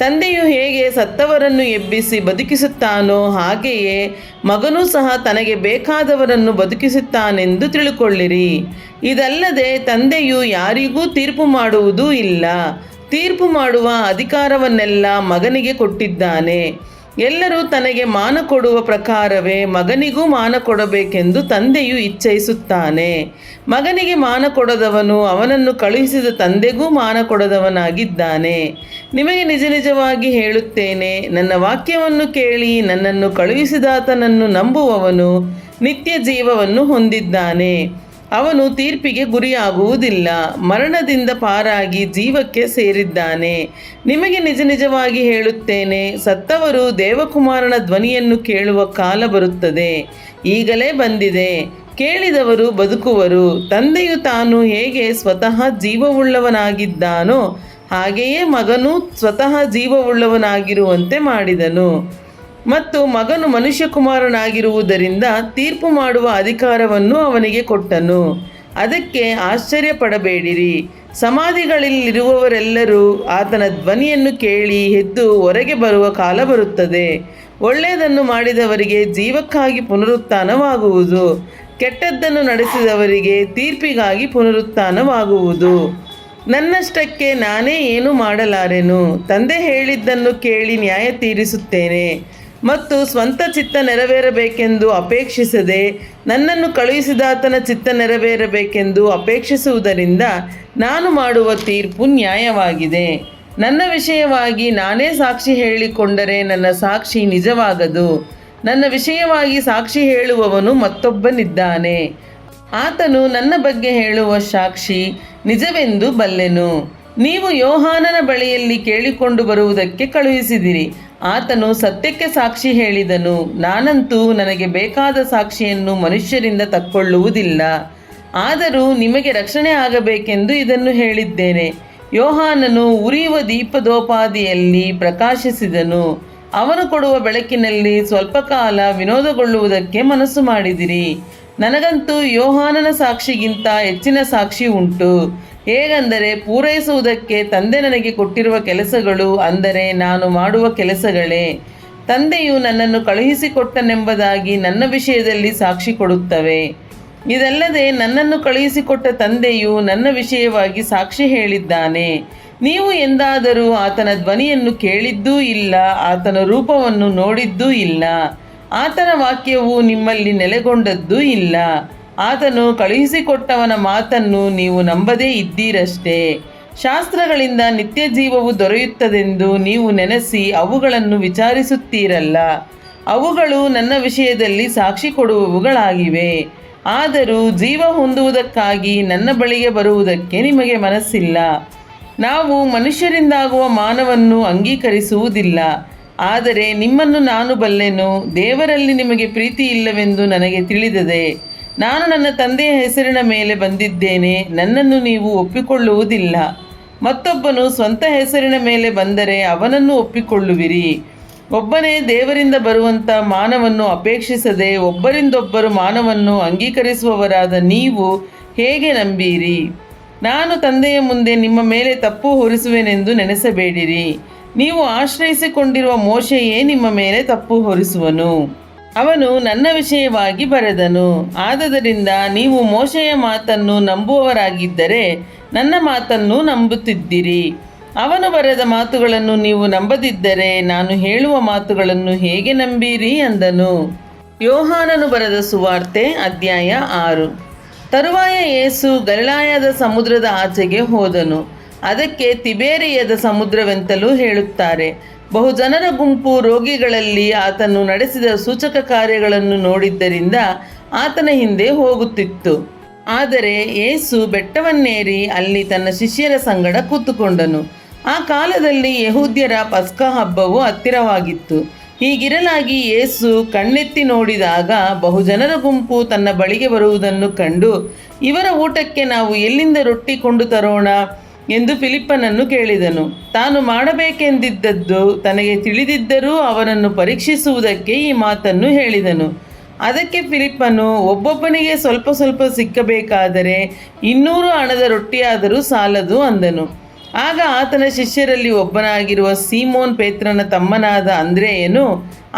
ತಂದೆಯು ಹೇಗೆ ಸತ್ತವರನ್ನು ಎಬ್ಬಿಸಿ ಬದುಕಿಸುತ್ತಾನೋ ಹಾಗೆಯೇ ಮಗನೂ ಸಹ ತನಗೆ ಬೇಕಾದವರನ್ನು ಬದುಕಿಸುತ್ತಾನೆಂದು ತಿಳುಕೊಳ್ಳಿರಿ. ಇದಲ್ಲದೆ ತಂದೆಯು ಯಾರಿಗೂ ತೀರ್ಪು ಮಾಡುವುದೂ ಇಲ್ಲ. ತೀರ್ಪು ಮಾಡುವ ಅಧಿಕಾರವನ್ನೆಲ್ಲ ಮಗನಿಗೆ ಕೊಟ್ಟಿದ್ದಾನೆ. ಎಲ್ಲರೂ ತನಗೆ ಮಾನ ಕೊಡುವ ಪ್ರಕಾರವೇ ಮಗನಿಗೂ ಮಾನ ಕೊಡಬೇಕೆಂದು ತಂದೆಯು ಇಚ್ಛಿಸುತ್ತಾನೆ. ಮಗನಿಗೆ ಮಾನ ಕೊಡದವನು ಅವನನ್ನು ಕಳುಹಿಸಿದ ತಂದೆಗೂ ಮಾನ ಕೊಡದವನಾಗಿದ್ದಾನೆ. ನಿಮಗೆ ನಿಜ ನಿಜವಾಗಿ ಹೇಳುತ್ತೇನೆ, ನನ್ನ ವಾಕ್ಯವನ್ನು ಕೇಳಿ ನನ್ನನ್ನು ಕಳುಹಿಸಿದಾತನನ್ನು ನಂಬುವವನು ನಿತ್ಯ ಜೀವವನ್ನು ಹೊಂದಿದ್ದಾನೆ. ಅವನು ತೀರ್ಪಿಗೆ ಗುರಿಯಾಗುವುದಿಲ್ಲ, ಮರಣದಿಂದ ಪಾರಾಗಿ ಜೀವಕ್ಕೆ ಸೇರಿದ್ದಾನೆ. ನಿಮಗೆ ನಿಜ ನಿಜವಾಗಿ ಹೇಳುತ್ತೇನೆ, ಸತ್ತವರು ದೇವಕುಮಾರನ ಧ್ವನಿಯನ್ನು ಕೇಳುವ ಕಾಲ ಬರುತ್ತದೆ, ಈಗಲೇ ಬಂದಿದೆ. ಕೇಳಿದವರು ಬದುಕುವರು. ತಂದೆಯು ತಾನು ಹೇಗೆ ಸ್ವತಃ ಜೀವವುಳ್ಳವನಾಗಿದ್ದಾನೋ ಹಾಗೆಯೇ ಮಗನೂ ಸ್ವತಃ ಜೀವವುಳ್ಳವನಾಗಿರುವಂತೆ ಮಾಡಿದನು. ಮತ್ತು ಮಗನು ಮನುಷ್ಯಕುಮಾರನಾಗಿರುವುದರಿಂದ ತೀರ್ಪು ಮಾಡುವ ಅಧಿಕಾರವನ್ನು ಅವನಿಗೆ ಕೊಟ್ಟನು. ಅದಕ್ಕೆ ಆಶ್ಚರ್ಯಪಡಬೇಡಿರಿ. ಸಮಾಧಿಗಳಲ್ಲಿರುವವರೆಲ್ಲರೂ ಆತನ ಧ್ವನಿಯನ್ನು ಕೇಳಿ ಎದ್ದು ಹೊರಗೆ ಬರುವ ಕಾಲ ಬರುತ್ತದೆ. ಒಳ್ಳೆಯದನ್ನು ಮಾಡಿದವರಿಗೆ ಜೀವಕ್ಕಾಗಿ ಪುನರುತ್ಥಾನವಾಗುವುದು, ಕೆಟ್ಟದ್ದನ್ನು ನಡೆಸಿದವರಿಗೆ ತೀರ್ಪಿಗಾಗಿ ಪುನರುತ್ಥಾನವಾಗುವುದು. ನನ್ನಷ್ಟಕ್ಕೆ ನಾನೇ ಏನೂ ಮಾಡಲಾರೆನು. ತಂದೆ ಹೇಳಿದ್ದನ್ನು ಕೇಳಿ ನ್ಯಾಯ ತೀರಿಸುತ್ತೇನೆ ಮತ್ತು ಸ್ವಂತ ಚಿತ್ತ ನೆರವೇರಬೇಕೆಂದು ಅಪೇಕ್ಷಿಸದೆ ನನ್ನನ್ನು ಕಳುಹಿಸಿದಾತನ ಚಿತ್ತ ನೆರವೇರಬೇಕೆಂದು ಅಪೇಕ್ಷಿಸುವುದರಿಂದ ನಾನು ಮಾಡುವ ತೀರ್ಪು ನ್ಯಾಯವಾಗಿದೆ. ನನ್ನ ವಿಷಯವಾಗಿ ನಾನೇ ಸಾಕ್ಷಿ ಹೇಳಿಕೊಂಡರೆ ನನ್ನ ಸಾಕ್ಷಿ ನಿಜವಾಗದು. ನನ್ನ ವಿಷಯವಾಗಿ ಸಾಕ್ಷಿ ಹೇಳುವವನು ಮತ್ತೊಬ್ಬನಿದ್ದಾನೆ. ಆತನು ನನ್ನ ಬಗ್ಗೆ ಹೇಳುವ ಸಾಕ್ಷಿ ನಿಜವೆಂದು ಬಲ್ಲೆನು. ನೀವು ಯೋಹಾನನ ಬಳಿಯಲ್ಲಿ ಕೇಳಿಕೊಂಡು ಬರುವುದಕ್ಕೆ ಕಳುಹಿಸಿದಿರಿ. ಆತನು ಸತ್ಯಕ್ಕೆ ಸಾಕ್ಷಿ ಹೇಳಿದನು. ನಾನಂತೂ ನನಗೆ ಬೇಕಾದ ಸಾಕ್ಷಿಯನ್ನು ಮನುಷ್ಯರಿಂದ ತಕ್ಕೊಳ್ಳುವುದಿಲ್ಲ. ಆದರೂ ನಿಮಗೆ ರಕ್ಷಣೆ ಆಗಬೇಕೆಂದು ಇದನ್ನು ಹೇಳಿದ್ದೇನೆ. ಯೋಹಾನನು ಉರಿಯುವ ದೀಪದೋಪಾದಿಯಲ್ಲಿ ಪ್ರಕಾಶಿಸಿದನು. ಅವನು ಕೊಡುವ ಬೆಳಕಿನಲ್ಲಿ ಸ್ವಲ್ಪ ಕಾಲ ವಿನೋದಗೊಳ್ಳುವುದಕ್ಕೆ ಮನಸ್ಸು ಮಾಡಿದಿರಿ. ನನಗಂತೂ ಯೋಹಾನನ ಸಾಕ್ಷಿಗಿಂತ ಹೆಚ್ಚಿನ ಸಾಕ್ಷಿ ಉಂಟು. ಹೇಗೆಂದರೆ, ಪೂರೈಸುವುದಕ್ಕೆ ತಂದೆ ನನಗೆ ಕೊಟ್ಟಿರುವ ಕೆಲಸಗಳು, ಅಂದರೆ ನಾನು ಮಾಡುವ ಕೆಲಸಗಳೇ. ತಂದೆಯು ನನ್ನನ್ನು ಕಳುಹಿಸಿಕೊಟ್ಟನೆಂಬುದಾಗಿ ನನ್ನ ವಿಷಯದಲ್ಲಿ ಸಾಕ್ಷಿ ಕೊಡುತ್ತವೆ. ಇದಲ್ಲದೆ ನನ್ನನ್ನು ಕಳುಹಿಸಿಕೊಟ್ಟ ತಂದೆಯು ನನ್ನ ವಿಷಯವಾಗಿ ಸಾಕ್ಷಿ ಹೇಳಿದ್ದಾನೆ. ನೀವು ಎಂದಾದರೂ ಆತನ ಧ್ವನಿಯನ್ನು ಕೇಳಿದ್ದೂ ಇಲ್ಲ, ಆತನ ರೂಪವನ್ನು ನೋಡಿದ್ದೂ ಇಲ್ಲ. ಆತನ ವಾಕ್ಯವು ನಿಮ್ಮಲ್ಲಿ ನೆಲೆಗೊಂಡದ್ದೂ ಇಲ್ಲ. ಆತನು ಕಳುಹಿಸಿಕೊಟ್ಟವನ ಮಾತನ್ನು ನೀವು ನಂಬದೇ ಇದ್ದೀರಷ್ಟೇ. ಶಾಸ್ತ್ರಗಳಿಂದ ನಿತ್ಯ ಜೀವವು ದೊರೆಯುತ್ತದೆಂದು ನೀವು ನೆನೆಸಿ ಅವುಗಳನ್ನು ವಿಚಾರಿಸುತ್ತೀರಲ್ಲ. ಅವುಗಳು ನನ್ನ ವಿಷಯದಲ್ಲಿ ಸಾಕ್ಷಿ ಕೊಡುವವುಗಳಾಗಿವೆ. ಆದರೂ ಜೀವ ಹೊಂದುವುದಕ್ಕಾಗಿ ನನ್ನ ಬಳಿಗೆ ಬರುವುದಕ್ಕೆ ನಿಮಗೆ ಮನಸ್ಸಿಲ್ಲ. ನಾವು ಮನುಷ್ಯರಿಂದಾಗುವ ಮಾನವನ್ನು ಅಂಗೀಕರಿಸುವುದಿಲ್ಲ. ಆದರೆ ನಿಮ್ಮನ್ನು ನಾನು ಬಲ್ಲೆನು, ದೇವರಲ್ಲಿ ನಿಮಗೆ ಪ್ರೀತಿ ಇಲ್ಲವೆಂದು ನನಗೆ ತಿಳಿದಿದೆ. ನಾನು ನನ್ನ ತಂದೆಯ ಹೆಸರಿನ ಮೇಲೆ ಬಂದಿದ್ದೇನೆ, ನನ್ನನ್ನು ನೀವು ಒಪ್ಪಿಕೊಳ್ಳುವುದಿಲ್ಲ. ಮತ್ತೊಬ್ಬನು ಸ್ವಂತ ಹೆಸರಿನ ಮೇಲೆ ಬಂದರೆ ಅವನನ್ನು ಒಪ್ಪಿಕೊಳ್ಳುವಿರಿ. ಒಬ್ಬನೇ ದೇವರಿಂದ ಬರುವಂಥ ಮಾನವನ್ನು ಅಪೇಕ್ಷಿಸದೆ ಒಬ್ಬರಿಂದೊಬ್ಬರು ಮಾನವನ್ನು ಅಂಗೀಕರಿಸುವವರಾದ ನೀವು ಹೇಗೆ ನಂಬೀರಿ? ನಾನು ತಂದೆಯ ಮುಂದೆ ನಿಮ್ಮ ಮೇಲೆ ತಪ್ಪು ಹೊರಿಸುವೆನೆಂದು ನೆನೆಸಬೇಡಿರಿ. ನೀವು ಆಶ್ರಯಿಸಿಕೊಂಡಿರುವ ಮೋಶೆಯೇ ನಿಮ್ಮ ಮೇಲೆ ತಪ್ಪು ಹೊರಿಸುವನು. ಅವನು ನನ್ನ ವಿಷಯವಾಗಿ ಬರೆದನು. ಆದದರಿಂದ ನೀವು ಮೋಶೆಯ ಮಾತನ್ನು ನಂಬುವವರಾಗಿದ್ದರೆ ನನ್ನ ಮಾತನ್ನು ನಂಬುತ್ತಿದ್ದಿರಿ. ಅವನು ಬರೆದ ಮಾತುಗಳನ್ನು ನೀವು ನಂಬದಿದ್ದರೆ ನಾನು ಹೇಳುವ ಮಾತುಗಳನ್ನು ಹೇಗೆ ನಂಬೀರಿ ಅಂದನು. ಯೋಹಾನನು ಬರೆದ ಸುವಾರ್ತೆ ಅಧ್ಯಾಯ 6. ತರುವಾಯ ಯೇಸು ಗಲಿಲಾಯದ ಸಮುದ್ರದ ಆಚೆಗೆ ಹೋದನು. ಅದಕ್ಕೆ ತಿಬೇರಿಯದ ಸಮುದ್ರವೆಂತಲೂ ಹೇಳುತ್ತಾರೆ. ಬಹುಜನರ ಗುಂಪು ರೋಗಿಗಳಲ್ಲಿ ಆತನು ನಡೆಸಿದ ಸೂಚಕ ಕಾರ್ಯಗಳನ್ನು ನೋಡಿದ್ದರಿಂದ ಆತನ ಹಿಂದೆ ಹೋಗುತ್ತಿತ್ತು. ಆದರೆ ಯೇಸು ಬೆಟ್ಟವನ್ನೇರಿ ಅಲ್ಲಿ ತನ್ನ ಶಿಷ್ಯರ ಸಂಗಡ ಕೂತುಕೊಂಡನು. ಆ ಕಾಲದಲ್ಲಿ ಯೆಹೂದ್ಯರ ಪಸ್ಕ ಹಬ್ಬವು ಹತ್ತಿರವಾಗಿತ್ತು. ಹೀಗಿರಲಾಗಿ ಯೇಸು ಕಣ್ಣೆತ್ತಿ ನೋಡಿದಾಗ ಬಹುಜನರ ಗುಂಪು ತನ್ನ ಬಳಿಗೆ ಬರುವುದನ್ನು ಕಂಡು, ಇವರ ಊಟಕ್ಕೆ ನಾವು ಎಲ್ಲಿಂದ ರೊಟ್ಟಿ ಕೊಂಡು ತರೋಣ ಎಂದು ಫಿಲಿಪ್ಪನನ್ನು ಕೇಳಿದನು. ತಾನು ಮಾಡಬೇಕೆಂದಿದ್ದದ್ದು ತನಗೆ ತಿಳಿದಿದ್ದರೂ ಅವನನ್ನು ಪರೀಕ್ಷಿಸುವುದಕ್ಕೆ ಈ ಮಾತನ್ನು ಹೇಳಿದನು. ಅದಕ್ಕೆ ಫಿಲಿಪ್ಪನು, ಒಬ್ಬೊಬ್ಬನಿಗೆ ಸ್ವಲ್ಪ ಸ್ವಲ್ಪ ಸಿಕ್ಕಬೇಕಾದರೆ 200 ಹಣದ ರೊಟ್ಟಿಯಾದರೂ ಸಾಲದು ಅಂದನು. ಆಗ ಆತನ ಶಿಷ್ಯರಲ್ಲಿ ಒಬ್ಬನಾಗಿರುವ ಸೀಮೋನ್ ಪೇತ್ರನ ತಮ್ಮನಾದ ಅಂದ್ರೆಯನು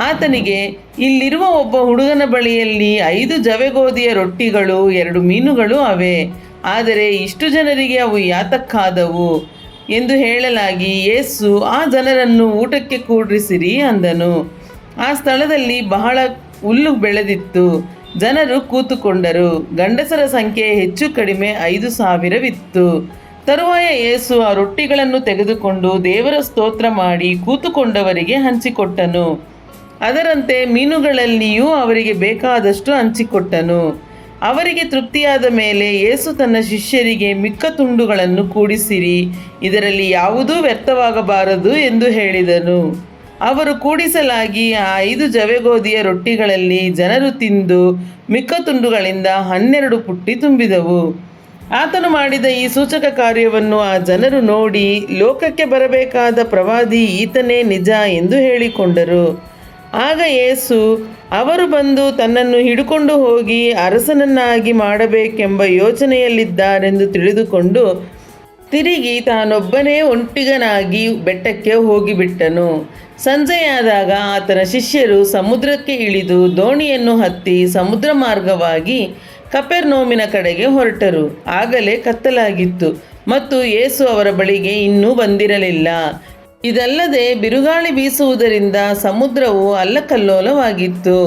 ಆತನಿಗೆ, ಇಲ್ಲಿರುವ ಒಬ್ಬ ಹುಡುಗನ ಬಳಿಯಲ್ಲಿ 5 ಜವೆಗೋದಿಯ ರೊಟ್ಟಿಗಳು 2 ಮೀನುಗಳು ಅವೆ. ಆದರೆ ಇಷ್ಟು ಜನರಿಗೆ ಅವು ಯಾತಕ್ಕಾದವು ಎಂದು ಹೇಳಲಾಗಿ, ಯೇಸು ಆ ಜನರನ್ನು ಊಟಕ್ಕೆ ಕೂಡಿಸಿರಿ ಅಂದನು. ಆ ಸ್ಥಳದಲ್ಲಿ ಬಹಳ ಹುಲ್ಲು ಬೆಳೆದಿತ್ತು. ಜನರು ಕೂತುಕೊಂಡರು. ಗಂಡಸರ ಸಂಖ್ಯೆ ಹೆಚ್ಚು ಕಡಿಮೆ 5,000ವಿತ್ತು. ತರುವಾಯ ಯೇಸು ಆ ರೊಟ್ಟಿಗಳನ್ನು ತೆಗೆದುಕೊಂಡು ದೇವರ ಸ್ತೋತ್ರ ಮಾಡಿ ಕೂತುಕೊಂಡವರಿಗೆ ಹಂಚಿಕೊಟ್ಟನು. ಅದರಂತೆ ಮೀನುಗಳಲ್ಲಿಯೂ ಅವರಿಗೆ ಬೇಕಾದಷ್ಟು ಹಂಚಿಕೊಟ್ಟನು. ಅವರಿಗೆ ತೃಪ್ತಿಯಾದ ಮೇಲೆ ಯೇಸು ತನ್ನ ಶಿಷ್ಯರಿಗೆ, ಮಿಕ್ಕ ತುಂಡುಗಳನ್ನು ಕೂಡಿಸಿರಿ, ಇದರಲ್ಲಿ ಯಾವುದೂ ವ್ಯರ್ಥವಾಗಬಾರದು ಎಂದು ಹೇಳಿದನು. ಅವರು ಕೂಡಿಸಲಾಗಿ ಆ 5 ಜವೆಗೋದಿಯ ರೊಟ್ಟಿಗಳಲ್ಲಿ ಜನರು ತಿಂದು ಮಿಕ್ಕ ತುಂಡುಗಳಿಂದ 12 ಪುಟ್ಟಿ ತುಂಬಿದವು. ಆತನು ಮಾಡಿದ ಈ ಸೂಚಕ ಕಾರ್ಯವನ್ನು ಆ ಜನರು ನೋಡಿ, ಲೋಕಕ್ಕೆ ಬರಬೇಕಾದ ಪ್ರವಾದಿ ಈತನೇ ನಿಜ ಎಂದು ಹೇಳಿಕೊಂಡರು. ಆಗ ಯೇಸು, ಅವರು ಬಂದು ತನ್ನನ್ನು ಹಿಡುಕೊಂಡು ಹೋಗಿ ಅರಸನನ್ನಾಗಿ ಮಾಡಬೇಕೆಂಬ ಯೋಚನೆಯಲ್ಲಿದ್ದಾರೆಂದು ತಿಳಿದುಕೊಂಡು ತಿರುಗಿ ತಾನೊಬ್ಬನೇ ಒಂಟಿಗನಾಗಿ ಬೆಟ್ಟಕ್ಕೆ ಹೋಗಿಬಿಟ್ಟನು. ಸಂಜೆಯಾದಾಗ ಆತನ ಶಿಷ್ಯರು ಸಮುದ್ರಕ್ಕೆ ಇಳಿದು ದೋಣಿಯನ್ನು ಹತ್ತಿ ಸಮುದ್ರ ಮಾರ್ಗವಾಗಿ ಕಪೆರ್ನೌಮಿನ ಕಡೆಗೆ ಹೊರಟರು. ಆಗಲೇ ಕತ್ತಲಾಗಿತ್ತು ಮತ್ತು ಯೇಸು ಅವರ ಬಳಿಗೆ ಇನ್ನೂ ಬಂದಿರಲಿಲ್ಲ. ಇದಲ್ಲದೆ ಬಿರುಗಾಳಿ ಬೀಸುವುದರಿಂದ ಸಮುದ್ರವು ಅಲ್ಲಕಲ್ಲೋಲವಾಗಿತ್ತು.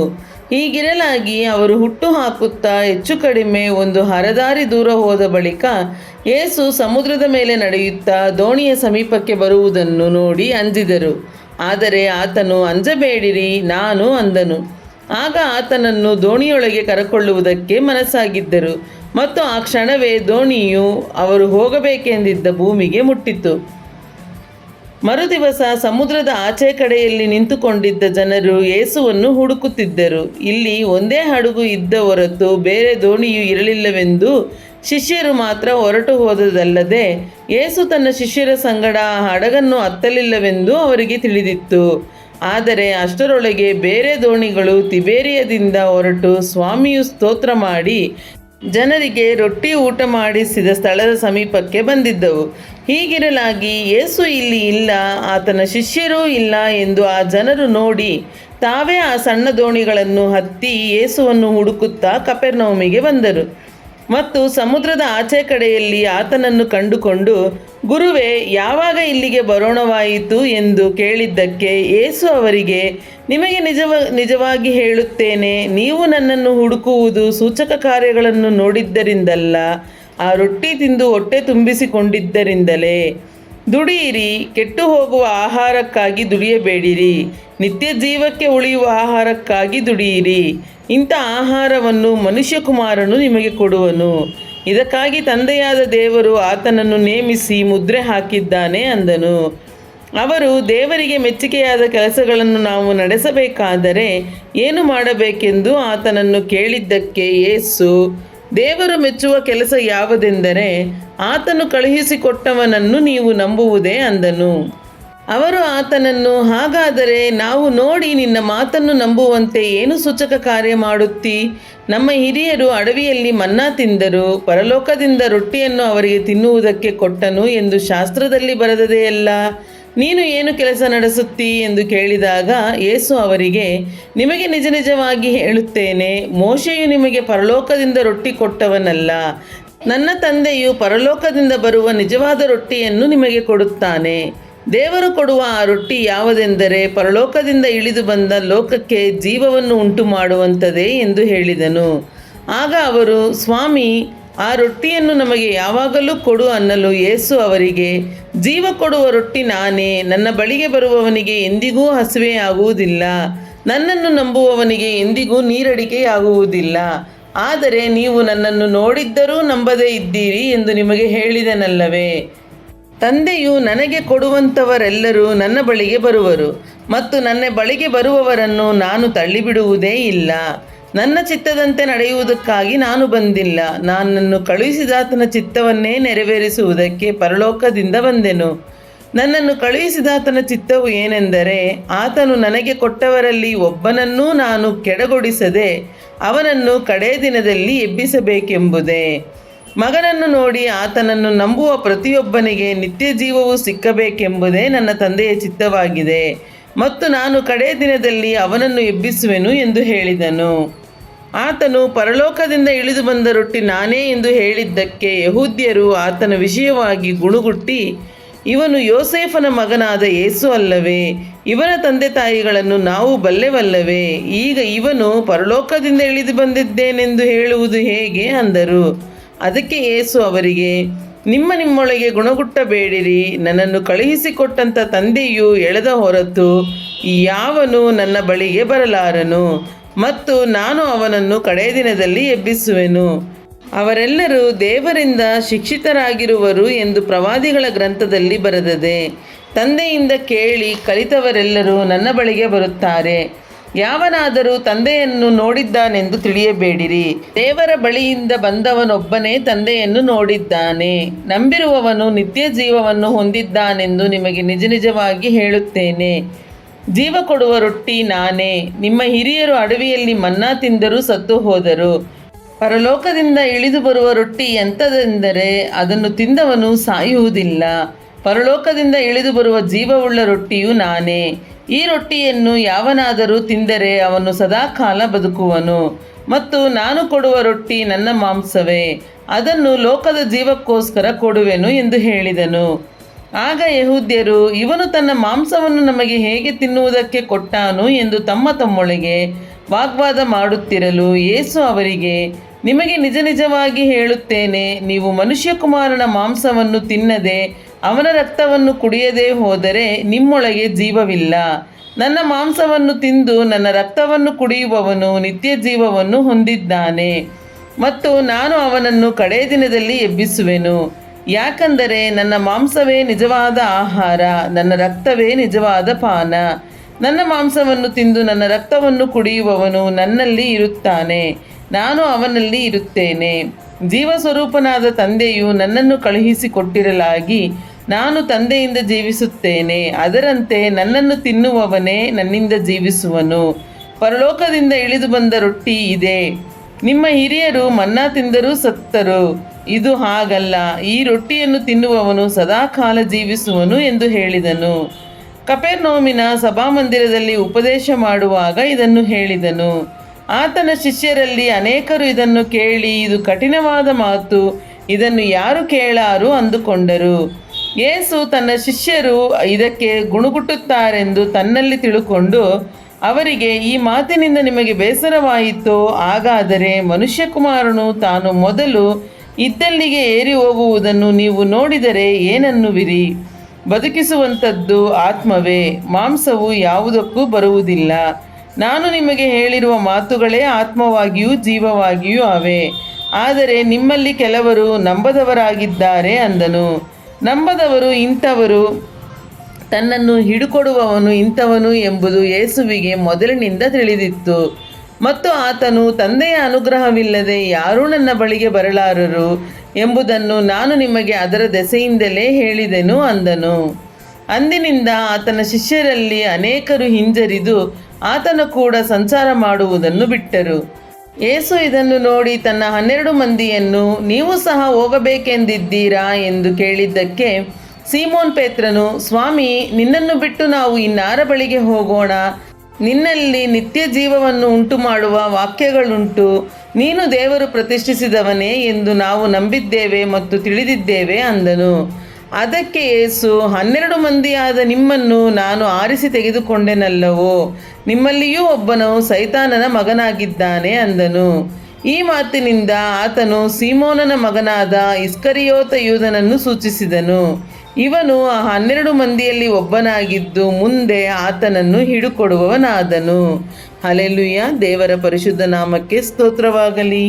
ಹೀಗಿರಲಾಗಿ ಅವರು ಹುಟ್ಟು ಹಾಕುತ್ತಾ ಹೆಚ್ಚು ಕಡಿಮೆ ಒಂದು ಹರದಾರಿ ದೂರ ಹೋದ ಬಳಿಕ ಯೇಸು ಸಮುದ್ರದ ಮೇಲೆ ನಡೆಯುತ್ತಾ ದೋಣಿಯ ಸಮೀಪಕ್ಕೆ ಬರುವುದನ್ನು ನೋಡಿ ಅಂಜಿದರು. ಆದರೆ ಆತನು, ಅಂಜಬೇಡಿರಿ, ನಾನು ಅಂದನು. ಆಗ ಆತನನ್ನು ದೋಣಿಯೊಳಗೆ ಕರಕೊಳ್ಳುವುದಕ್ಕೆ ಮನಸ್ಸಾಗಿದ್ದರು ಮತ್ತು ಆ ಕ್ಷಣವೇ ದೋಣಿಯು ಅವರು ಹೋಗಬೇಕೆಂದಿದ್ದ ಭೂಮಿಗೆ ಮುಟ್ಟಿತು. ಮರುದಿವಸ ಸಮುದ್ರದ ಆಚೆ ಕಡೆಯಲ್ಲಿ ನಿಂತುಕೊಂಡಿದ್ದ ಜನರು ಯೇಸುವನ್ನು ಹುಡುಕುತ್ತಿದ್ದರು. ಇಲ್ಲಿ ಒಂದೇ ಹಡಗು ಇದ್ದ ಹೊರತು ಬೇರೆ ದೋಣಿಯು ಇರಲಿಲ್ಲವೆಂದು ಶಿಷ್ಯರು ಮಾತ್ರ ಹೊರಟು ಹೋದದಲ್ಲದೆ ಯೇಸು ತನ್ನ ಶಿಷ್ಯರ ಸಂಗಡ ಹಡಗನ್ನು ಹತ್ತಲಿಲ್ಲವೆಂದು ಅವರಿಗೆ ತಿಳಿದಿತ್ತು. ಆದರೆ ಅಷ್ಟರೊಳಗೆ ಬೇರೆ ದೋಣಿಗಳು ತಿಬೇರಿಯದಿಂದ ಹೊರಟು ಸ್ವಾಮಿಯು ಸ್ತೋತ್ರ ಮಾಡಿ ಜನರಿಗೆ ರೊಟ್ಟಿ ಊಟ ಮಾಡಿಸಿದ ಸ್ಥಳದ ಸಮೀಪಕ್ಕೆ ಬಂದಿದ್ದವು. ಹೀಗಿರಲಾಗಿ ಯೇಸು ಇಲ್ಲಿ ಇಲ್ಲ, ಆತನ ಶಿಷ್ಯರೂ ಇಲ್ಲ ಎಂದು ಆ ಜನರು ನೋಡಿ ತಾವೇ ಆ ಸಣ್ಣ ದೋಣಿಗಳನ್ನು ಹತ್ತಿ ಯೇಸುವನ್ನು ಹುಡುಕುತ್ತಾ ಕಪೆರ್ನೌಮಿಗೆ ಬಂದರು. ಮತ್ತು ಸಮುದ್ರದ ಆಚೆ ಕಡೆಯಲ್ಲಿ ಆತನನ್ನು ಕಂಡುಕೊಂಡು, ಗುರುವೇ, ಯಾವಾಗ ಇಲ್ಲಿಗೆ ಬರೋಣವಾಯಿತು ಎಂದು ಕೇಳಿದ್ದಕ್ಕೆ ಯೇಸು ಅವರಿಗೆ, ನಿಮಗೆ ನಿಜವಾಗಿ ಹೇಳುತ್ತೇನೆ, ನೀವು ನನ್ನನ್ನು ಹುಡುಕುವುದು ಸೂಚಕ ಕಾರ್ಯಗಳನ್ನು ನೋಡಿದ್ದರಿಂದಲ್ಲ, ಆ ರೊಟ್ಟಿ ತಿಂದು ಹೊಟ್ಟೆ ತುಂಬಿಸಿಕೊಂಡಿದ್ದರಿಂದಲೇ. ದುಡಿಯಿರಿ, ಕೆಟ್ಟು ಹೋಗುವ ಆಹಾರಕ್ಕಾಗಿ ದುಡಿಯಬೇಡಿರಿ, ನಿತ್ಯ ಜೀವಕ್ಕೆ ಉಳಿಯುವ ಆಹಾರಕ್ಕಾಗಿ ದುಡಿಯಿರಿ. ಇಂಥ ಆಹಾರವನ್ನು ಮನುಷ್ಯಕುಮಾರನು ನಿಮಗೆ ಕೊಡುವನು. ಇದಕ್ಕಾಗಿ ತಂದೆಯಾದ ದೇವರು ಆತನನ್ನು ನೇಮಿಸಿ ಮುದ್ರೆ ಹಾಕಿದ್ದಾನೆ ಅಂದನು. ಅವರು, ದೇವರಿಗೆ ಮೆಚ್ಚುಗೆಯಾದ ಕೆಲಸಗಳನ್ನು ನಾವು ನಡೆಸಬೇಕಾದರೆ ಏನು ಮಾಡಬೇಕೆಂದು ಆತನನ್ನು ಕೇಳಿದ್ದಕ್ಕೆ ಯೇಸು, ದೇವರು ಮೆಚ್ಚುವ ಕೆಲಸ ಯಾವುದೆಂದರೆ ಆತನು ಕಳುಹಿಸಿಕೊಟ್ಟವನನ್ನು ನೀವು ನಂಬುವುದೇ ಅಂದನು. ಅವರು ಆತನನ್ನು, ಹಾಗಾದರೆ ನಾವು ನೋಡಿ ನಿನ್ನ ಮಾತನ್ನು ನಂಬುವಂತೆ ಏನು ಸೂಚಕ ಕಾರ್ಯ ಮಾಡುತ್ತೀ? ನಮ್ಮ ಹಿರಿಯರು ಅಡವಿಯಲ್ಲಿ ಮನ್ನಾ ತಿಂದರು, ಪರಲೋಕದಿಂದ ರೊಟ್ಟಿಯನ್ನು ಅವರಿಗೆ ತಿನ್ನುವುದಕ್ಕೆ ಕೊಟ್ಟನು ಎಂದು ಶಾಸ್ತ್ರದಲ್ಲಿ ಬರೆದದೆಯಲ್ಲ. ನೀನು ಏನು ಕೆಲಸ ನಡೆಸುತ್ತೀ ಎಂದು ಕೇಳಿದಾಗ ಯೇಸು ಅವರಿಗೆ, ನಿಮಗೆ ನಿಜವಾಗಿ ಹೇಳುತ್ತೇನೆ, ಮೋಶೆಯು ನಿಮಗೆ ಪರಲೋಕದಿಂದ ರೊಟ್ಟಿ ಕೊಟ್ಟವನಲ್ಲ, ನನ್ನ ತಂದೆಯು ಪರಲೋಕದಿಂದ ಬರುವ ನಿಜವಾದ ರೊಟ್ಟಿಯನ್ನು ನಿಮಗೆ ಕೊಡುತ್ತಾನೆ. ದೇವರು ಕೊಡುವ ಆ ರೊಟ್ಟಿ ಯಾವುದೆಂದರೆ ಪರಲೋಕದಿಂದ ಇಳಿದು ಬಂದ ಲೋಕಕ್ಕೆ ಜೀವವನ್ನು ಉಂಟು ಮಾಡುವಂಥದ್ದೇ ಎಂದು ಹೇಳಿದನು. ಆಗ ಅವರು, ಸ್ವಾಮಿ, ಆ ರೊಟ್ಟಿಯನ್ನು ನಮಗೆ ಯಾವಾಗಲೂ ಕೊಡು ಅನ್ನಲು ಯೇಸು ಅವರಿಗೆ, ಜೀವ ಕೊಡುವ ರೊಟ್ಟಿ ನಾನೇ. ನನ್ನ ಬಳಿಗೆ ಬರುವವನಿಗೆ ಎಂದಿಗೂ ಹಸಿವೆಯಾಗುವುದಿಲ್ಲ, ನನ್ನನ್ನು ನಂಬುವವನಿಗೆ ಎಂದಿಗೂ ನೀರಡಿಕೆಯಾಗುವುದಿಲ್ಲ. ಆದರೆ ನೀವು ನನ್ನನ್ನು ನೋಡಿದ್ದರೂ ನಂಬದೇ ಇದ್ದೀರಿ ಎಂದು ನಿಮಗೆ ಹೇಳಿದೆನಲ್ಲವೇ? ತಂದೆಯು ನನಗೆ ಕೊಡುವಂಥವರೆಲ್ಲರೂ ನನ್ನ ಬಳಿಗೆ ಬರುವರು, ಮತ್ತು ನನ್ನ ಬಳಿಗೆ ಬರುವವರನ್ನು ನಾನು ತಳ್ಳಿಬಿಡುವುದೇ ಇಲ್ಲ. ನನ್ನ ಚಿತ್ತದಂತೆ ನಡೆಯುವುದಕ್ಕಾಗಿ ನಾನು ಬಂದಿಲ್ಲ, ನನ್ನನ್ನು ಕಳುಹಿಸಿದಾತನ ಚಿತ್ತವನ್ನೇ ನೆರವೇರಿಸುವುದಕ್ಕೆ ಪರಲೋಕದಿಂದ ಬಂದೆನು. ನನ್ನನ್ನು ಕಳುಹಿಸಿದಾತನ ಚಿತ್ತವು ಏನೆಂದರೆ, ಆತನು ನನಗೆ ಕೊಟ್ಟವರಲ್ಲಿ ಒಬ್ಬನನ್ನೂ ನಾನು ಕೆಡಗೊಡಿಸದೆ ಅವನನ್ನು ಕಡೇ ದಿನದಲ್ಲಿ ಎಬ್ಬಿಸಬೇಕೆಂಬುದೇ. ಮಗನನ್ನು ನೋಡಿ ಆತನನ್ನು ನಂಬುವ ಪ್ರತಿಯೊಬ್ಬನಿಗೆ ನಿತ್ಯ ಜೀವವು ಸಿಕ್ಕಬೇಕೆಂಬುದೇ ನನ್ನ ತಂದೆಯ ಚಿತ್ತವಾಗಿದೆ, ಮತ್ತು ನಾನು ಕಡೇ ದಿನದಲ್ಲಿ ಅವನನ್ನು ಎಬ್ಬಿಸುವೆನು ಎಂದು ಹೇಳಿದನು. ಆತನು ಪರಲೋಕದಿಂದ ಇಳಿದು ಬಂದ ರೊಟ್ಟಿ ನಾನೇ ಎಂದು ಹೇಳಿದ್ದಕ್ಕೆ ಯೆಹೂದ್ಯರು ಆತನ ವಿಷಯವಾಗಿ ಗುಣುಗುಟ್ಟಿ, ಇವನು ಯೋಸೇಫನ ಮಗನಾದ ಯೇಸು ಅಲ್ಲವೇ? ಇವನ ತಂದೆ ತಾಯಿಗಳನ್ನು ನಾವು ಬಲ್ಲೆವಲ್ಲವೇ? ಈಗ ಇವನು ಪರಲೋಕದಿಂದ ಇಳಿದು ಬಂದಿದ್ದೇನೆಂದು ಹೇಳುವುದು ಹೇಗೆ ಅಂದರು. ಅದಕ್ಕೆ ಯೇಸು ಅವರಿಗೆ, ನಿಮ್ಮೊಳಗೆ ಗುಣಗುಟ್ಟಬೇಡಿರಿ. ನನ್ನನ್ನು ಕಳುಹಿಸಿಕೊಟ್ಟಂಥ ತಂದೆಯು ಎಳೆದ ಹೊರತು ಯಾವನು ನನ್ನ ಬಳಿಗೆ ಬರಲಾರನು, ಮತ್ತು ನಾನು ಅವನನ್ನು ಕಡೇ ದಿನದಲ್ಲಿ ಎಬ್ಬಿಸುವೆನು. ಅವರೆಲ್ಲರೂ ದೇವರಿಂದ ಶಿಕ್ಷಿತರಾಗಿರುವರು ಎಂದು ಪ್ರವಾದಿಗಳ ಗ್ರಂಥದಲ್ಲಿ ಬರೆದದೆ. ತಂದೆಯಿಂದ ಕೇಳಿ ಕಲಿತವರೆಲ್ಲರೂ ನನ್ನ ಬಳಿಗೆ ಬರುತ್ತಾರೆ. ಯಾವನಾದರೂ ತಂದೆಯನ್ನು ನೋಡಿದ್ದಾನೆಂದು ತಿಳಿಯಬೇಡಿರಿ, ದೇವರ ಬಳಿಯಿಂದ ಬಂದವನೊಬ್ಬನೇ ತಂದೆಯನ್ನು ನೋಡಿದ್ದಾನೆ. ನಂಬಿರುವವನು ನಿತ್ಯ ಜೀವವನ್ನು ಹೊಂದಿದ್ದಾನೆಂದು ನಿಮಗೆ ನಿಜವಾಗಿ ಹೇಳುತ್ತೇನೆ. ಜೀವ ಕೊಡುವ ರೊಟ್ಟಿ ನಾನೇ. ನಿಮ್ಮ ಹಿರಿಯರು ಅಡವಿಯಲ್ಲಿ ಮನ್ನಾ ತಿಂದರೂ ಸತ್ತು ಹೋದರು. ಪರಲೋಕದಿಂದ ಇಳಿದು ಬರುವ ರೊಟ್ಟಿ ಎಂಥದೆಂದರೆ ಅದನ್ನು ತಿಂದವನು ಸಾಯುವುದಿಲ್ಲ. ಪರಲೋಕದಿಂದ ಇಳಿದು ಬರುವ ಜೀವವುಳ್ಳ ರೊಟ್ಟಿಯು ನಾನೇ. ಈ ರೊಟ್ಟಿಯನ್ನು ಯಾವನಾದರೂ ತಿಂದರೆ ಅವನು ಸದಾಕಾಲ ಬದುಕುವನು. ಮತ್ತು ನಾನು ಕೊಡುವ ರೊಟ್ಟಿ ನನ್ನ ಮಾಂಸವೇ, ಅದನ್ನು ಲೋಕದ ಜೀವಕ್ಕೋಸ್ಕರ ಕೊಡುವೆನು ಎಂದು ಹೇಳಿದನು. ಆಗ ಯೆಹೂದ್ಯರು, ಇವನು ತನ್ನ ಮಾಂಸವನ್ನು ನಮಗೆ ಹೇಗೆ ತಿನ್ನುವುದಕ್ಕೆ ಕೊಟ್ಟಾನು ಎಂದು ತಮ್ಮೊಳಗೆ ವಾಗ್ವಾದ ಮಾಡುತ್ತಿರಲು ಯೇಸು ಅವರಿಗೆ, ನಿಮಗೆ ನಿಜವಾಗಿ ಹೇಳುತ್ತೇನೆ, ನೀವು ಮನುಷ್ಯಕುಮಾರನ ಮಾಂಸವನ್ನು ತಿನ್ನದೆ ಅವನ ರಕ್ತವನ್ನು ಕುಡಿಯದೇ ಹೋದರೆ ನಿಮ್ಮೊಳಗೆ ಜೀವವಿಲ್ಲ. ನನ್ನ ಮಾಂಸವನ್ನು ತಿಂದು ನನ್ನ ರಕ್ತವನ್ನು ಕುಡಿಯುವವನು ನಿತ್ಯ ಜೀವವನ್ನು ಹೊಂದಿದ್ದಾನೆ, ಮತ್ತು ನಾನು ಅವನನ್ನು ಕಡೇ ದಿನದಲ್ಲಿ ಎಬ್ಬಿಸುವೆನು. ಯಾಕಂದರೆ ನನ್ನ ಮಾಂಸವೇ ನಿಜವಾದ ಆಹಾರ, ನನ್ನ ರಕ್ತವೇ ನಿಜವಾದ ಪಾನ. ನನ್ನ ಮಾಂಸವನ್ನು ತಿಂದು ನನ್ನ ರಕ್ತವನ್ನು ಕುಡಿಯುವವನು ನನ್ನಲ್ಲಿ ಇರುತ್ತಾನೆ, ನಾನು ಅವನಲ್ಲಿ ಇರುತ್ತೇನೆ. ಜೀವಸ್ವರೂಪನಾದ ತಂದೆಯು ನನ್ನನ್ನು ಕಳುಹಿಸಿಕೊಟ್ಟಿರಲಾಗಿ ನಾನು ತಂದೆಯಿಂದ ಜೀವಿಸುತ್ತೇನೆ. ಅದರಂತೆ ನನ್ನನ್ನು ತಿನ್ನುವವನೇ ನನ್ನಿಂದ ಜೀವಿಸುವನು. ಪರಲೋಕದಿಂದ ಇಳಿದು ಬಂದ ರೊಟ್ಟಿ ಇದೇ. ನಿಮ್ಮ ಹಿರಿಯರು ಮನ್ನಾ ತಿಂದರೂ ಸತ್ತರು, ಇದು ಹಾಗಲ್ಲ, ಈ ರೊಟ್ಟಿಯನ್ನು ತಿನ್ನುವವನು ಸದಾಕಾಲ ಜೀವಿಸುವನು ಎಂದು ಹೇಳಿದನು. ಕಪೆರ್ನೌಮಿನ ಸಭಾಮಂದಿರದಲ್ಲಿ ಉಪದೇಶ ಮಾಡುವಾಗ ಇದನ್ನು ಹೇಳಿದನು. ಆತನ ಶಿಷ್ಯರಲ್ಲಿ ಅನೇಕರು ಇದನ್ನು ಕೇಳಿ, ಇದು ಕಠಿಣವಾದ ಮಾತು, ಇದನ್ನು ಯಾರು ಕೇಳಾರು ಅಂದುಕೊಂಡರು. ಯೇಸು ತನ್ನ ಶಿಷ್ಯರು ಇದಕ್ಕೆ ಗುಣುಗುಟ್ಟುತ್ತಾರೆಂದು ತನ್ನಲ್ಲಿ ತಿಳುಕೊಂಡು ಅವರಿಗೆ, ಈ ಮಾತಿನಿಂದ ನಿಮಗೆ ಬೇಸರವಾಯಿತೋ? ಹಾಗಾದರೆ ಮನುಷ್ಯಕುಮಾರನು ತಾನು ಮೊದಲು ಇದ್ದಲ್ಲಿಗೆ ಏರಿ ಹೋಗುವುದನ್ನು ನೀವು ನೋಡಿದರೆ ಏನನ್ನುವಿರಿ? ಬದುಕಿಸುವಂಥದ್ದು ಆತ್ಮವೇ, ಮಾಂಸವು ಯಾವುದಕ್ಕೂ ಬರುವುದಿಲ್ಲ. ನಾನು ನಿಮಗೆ ಹೇಳಿರುವ ಮಾತುಗಳೇ ಆತ್ಮವಾಗಿಯೂ ಜೀವವಾಗಿಯೂ ಅವೆ. ಆದರೆ ನಿಮ್ಮಲ್ಲಿ ಕೆಲವರು ನಂಬದವರಾಗಿದ್ದಾರೆ ಅಂದನು. ನಂಬದವರು ಇಂಥವರು, ತನ್ನನ್ನು ಹಿಡುಕೊಡುವವನು ಇಂಥವನು ಎಂಬುದು ಯೇಸುವಿಗೆ ಮೊದಲಿನಿಂದ ತಿಳಿದಿತ್ತು. ಮತ್ತು ಆತನು, ತಂದೆಯ ಅನುಗ್ರಹವಿಲ್ಲದೆ ಯಾರೂ ನನ್ನ ಬಳಿಗೆ ಬರಲಾರರು ಎಂಬುದನ್ನು ನಾನು ನಿಮಗೆ ಅದರ ದೆಸೆಯಿಂದಲೇ ಹೇಳಿದೆನು ಅಂದನು. ಅಂದಿನಿಂದ ಆತನ ಶಿಷ್ಯರಲ್ಲಿ ಅನೇಕರು ಹಿಂಜರಿದು ಆತನ ಕೂಡ ಸಂಚಾರ ಮಾಡುವುದನ್ನು ಬಿಟ್ಟರು. ಯೇಸು ಇದನ್ನು ನೋಡಿ ತನ್ನ 12 ಮಂದಿಯನ್ನು, ನೀವು ಸಹ ಹೋಗಬೇಕೆಂದಿದ್ದೀರಾ ಎಂದು ಕೇಳಿದ್ದಕ್ಕೆ ಸೀಮೋನ್ ಪೇತ್ರನು, ಸ್ವಾಮಿ, ನಿನ್ನನ್ನು ಬಿಟ್ಟು ನಾವು ಇನ್ನಾರ ಬಳಿಗೆ ಹೋಗೋಣ? ನಿನ್ನಲ್ಲಿ ನಿತ್ಯ ಜೀವವನ್ನು ಉಂಟು ಮಾಡುವ ವಾಕ್ಯಗಳುಂಟು, ನೀನು ದೇವರು ಪ್ರತಿಷ್ಠಿಸಿದವನೇ ಎಂದು ನಾವು ನಂಬಿದ್ದೇವೆ ಮತ್ತು ತಿಳಿದಿದ್ದೇವೆ ಅಂದನು. ಅದಕ್ಕೆ ಯೇಸು, 12 ಮಂದಿಯಾದ ನಿಮ್ಮನ್ನು ನಾನು ಆರಿಸಿ ತೆಗೆದುಕೊಂಡೆನಲ್ಲವೋ? ನಿಮ್ಮಲ್ಲಿಯೂ ಒಬ್ಬನು ಸೈತಾನನ ಮಗನಾಗಿದ್ದಾನೆ ಅಂದನು. ಈ ಮಾತಿನಿಂದ ಆತನು ಸೀಮೋನನ ಮಗನಾದ ಇಸ್ಕರಿಯೋತ ಯೂದನನ್ನು ಸೂಚಿಸಿದನು. ಇವನು ಆ 12 ಮಂದಿಯಲ್ಲಿ ಒಬ್ಬನಾಗಿದ್ದು ಮುಂದೆ ಆತನನ್ನು ಹಿಡುಕೊಡುವವನಾದನು. ಹಲ್ಲೆಲೂಯಾ. ದೇವರ ಪರಿಶುದ್ಧ ನಾಮಕ್ಕೆ ಸ್ತೋತ್ರವಾಗಲಿ.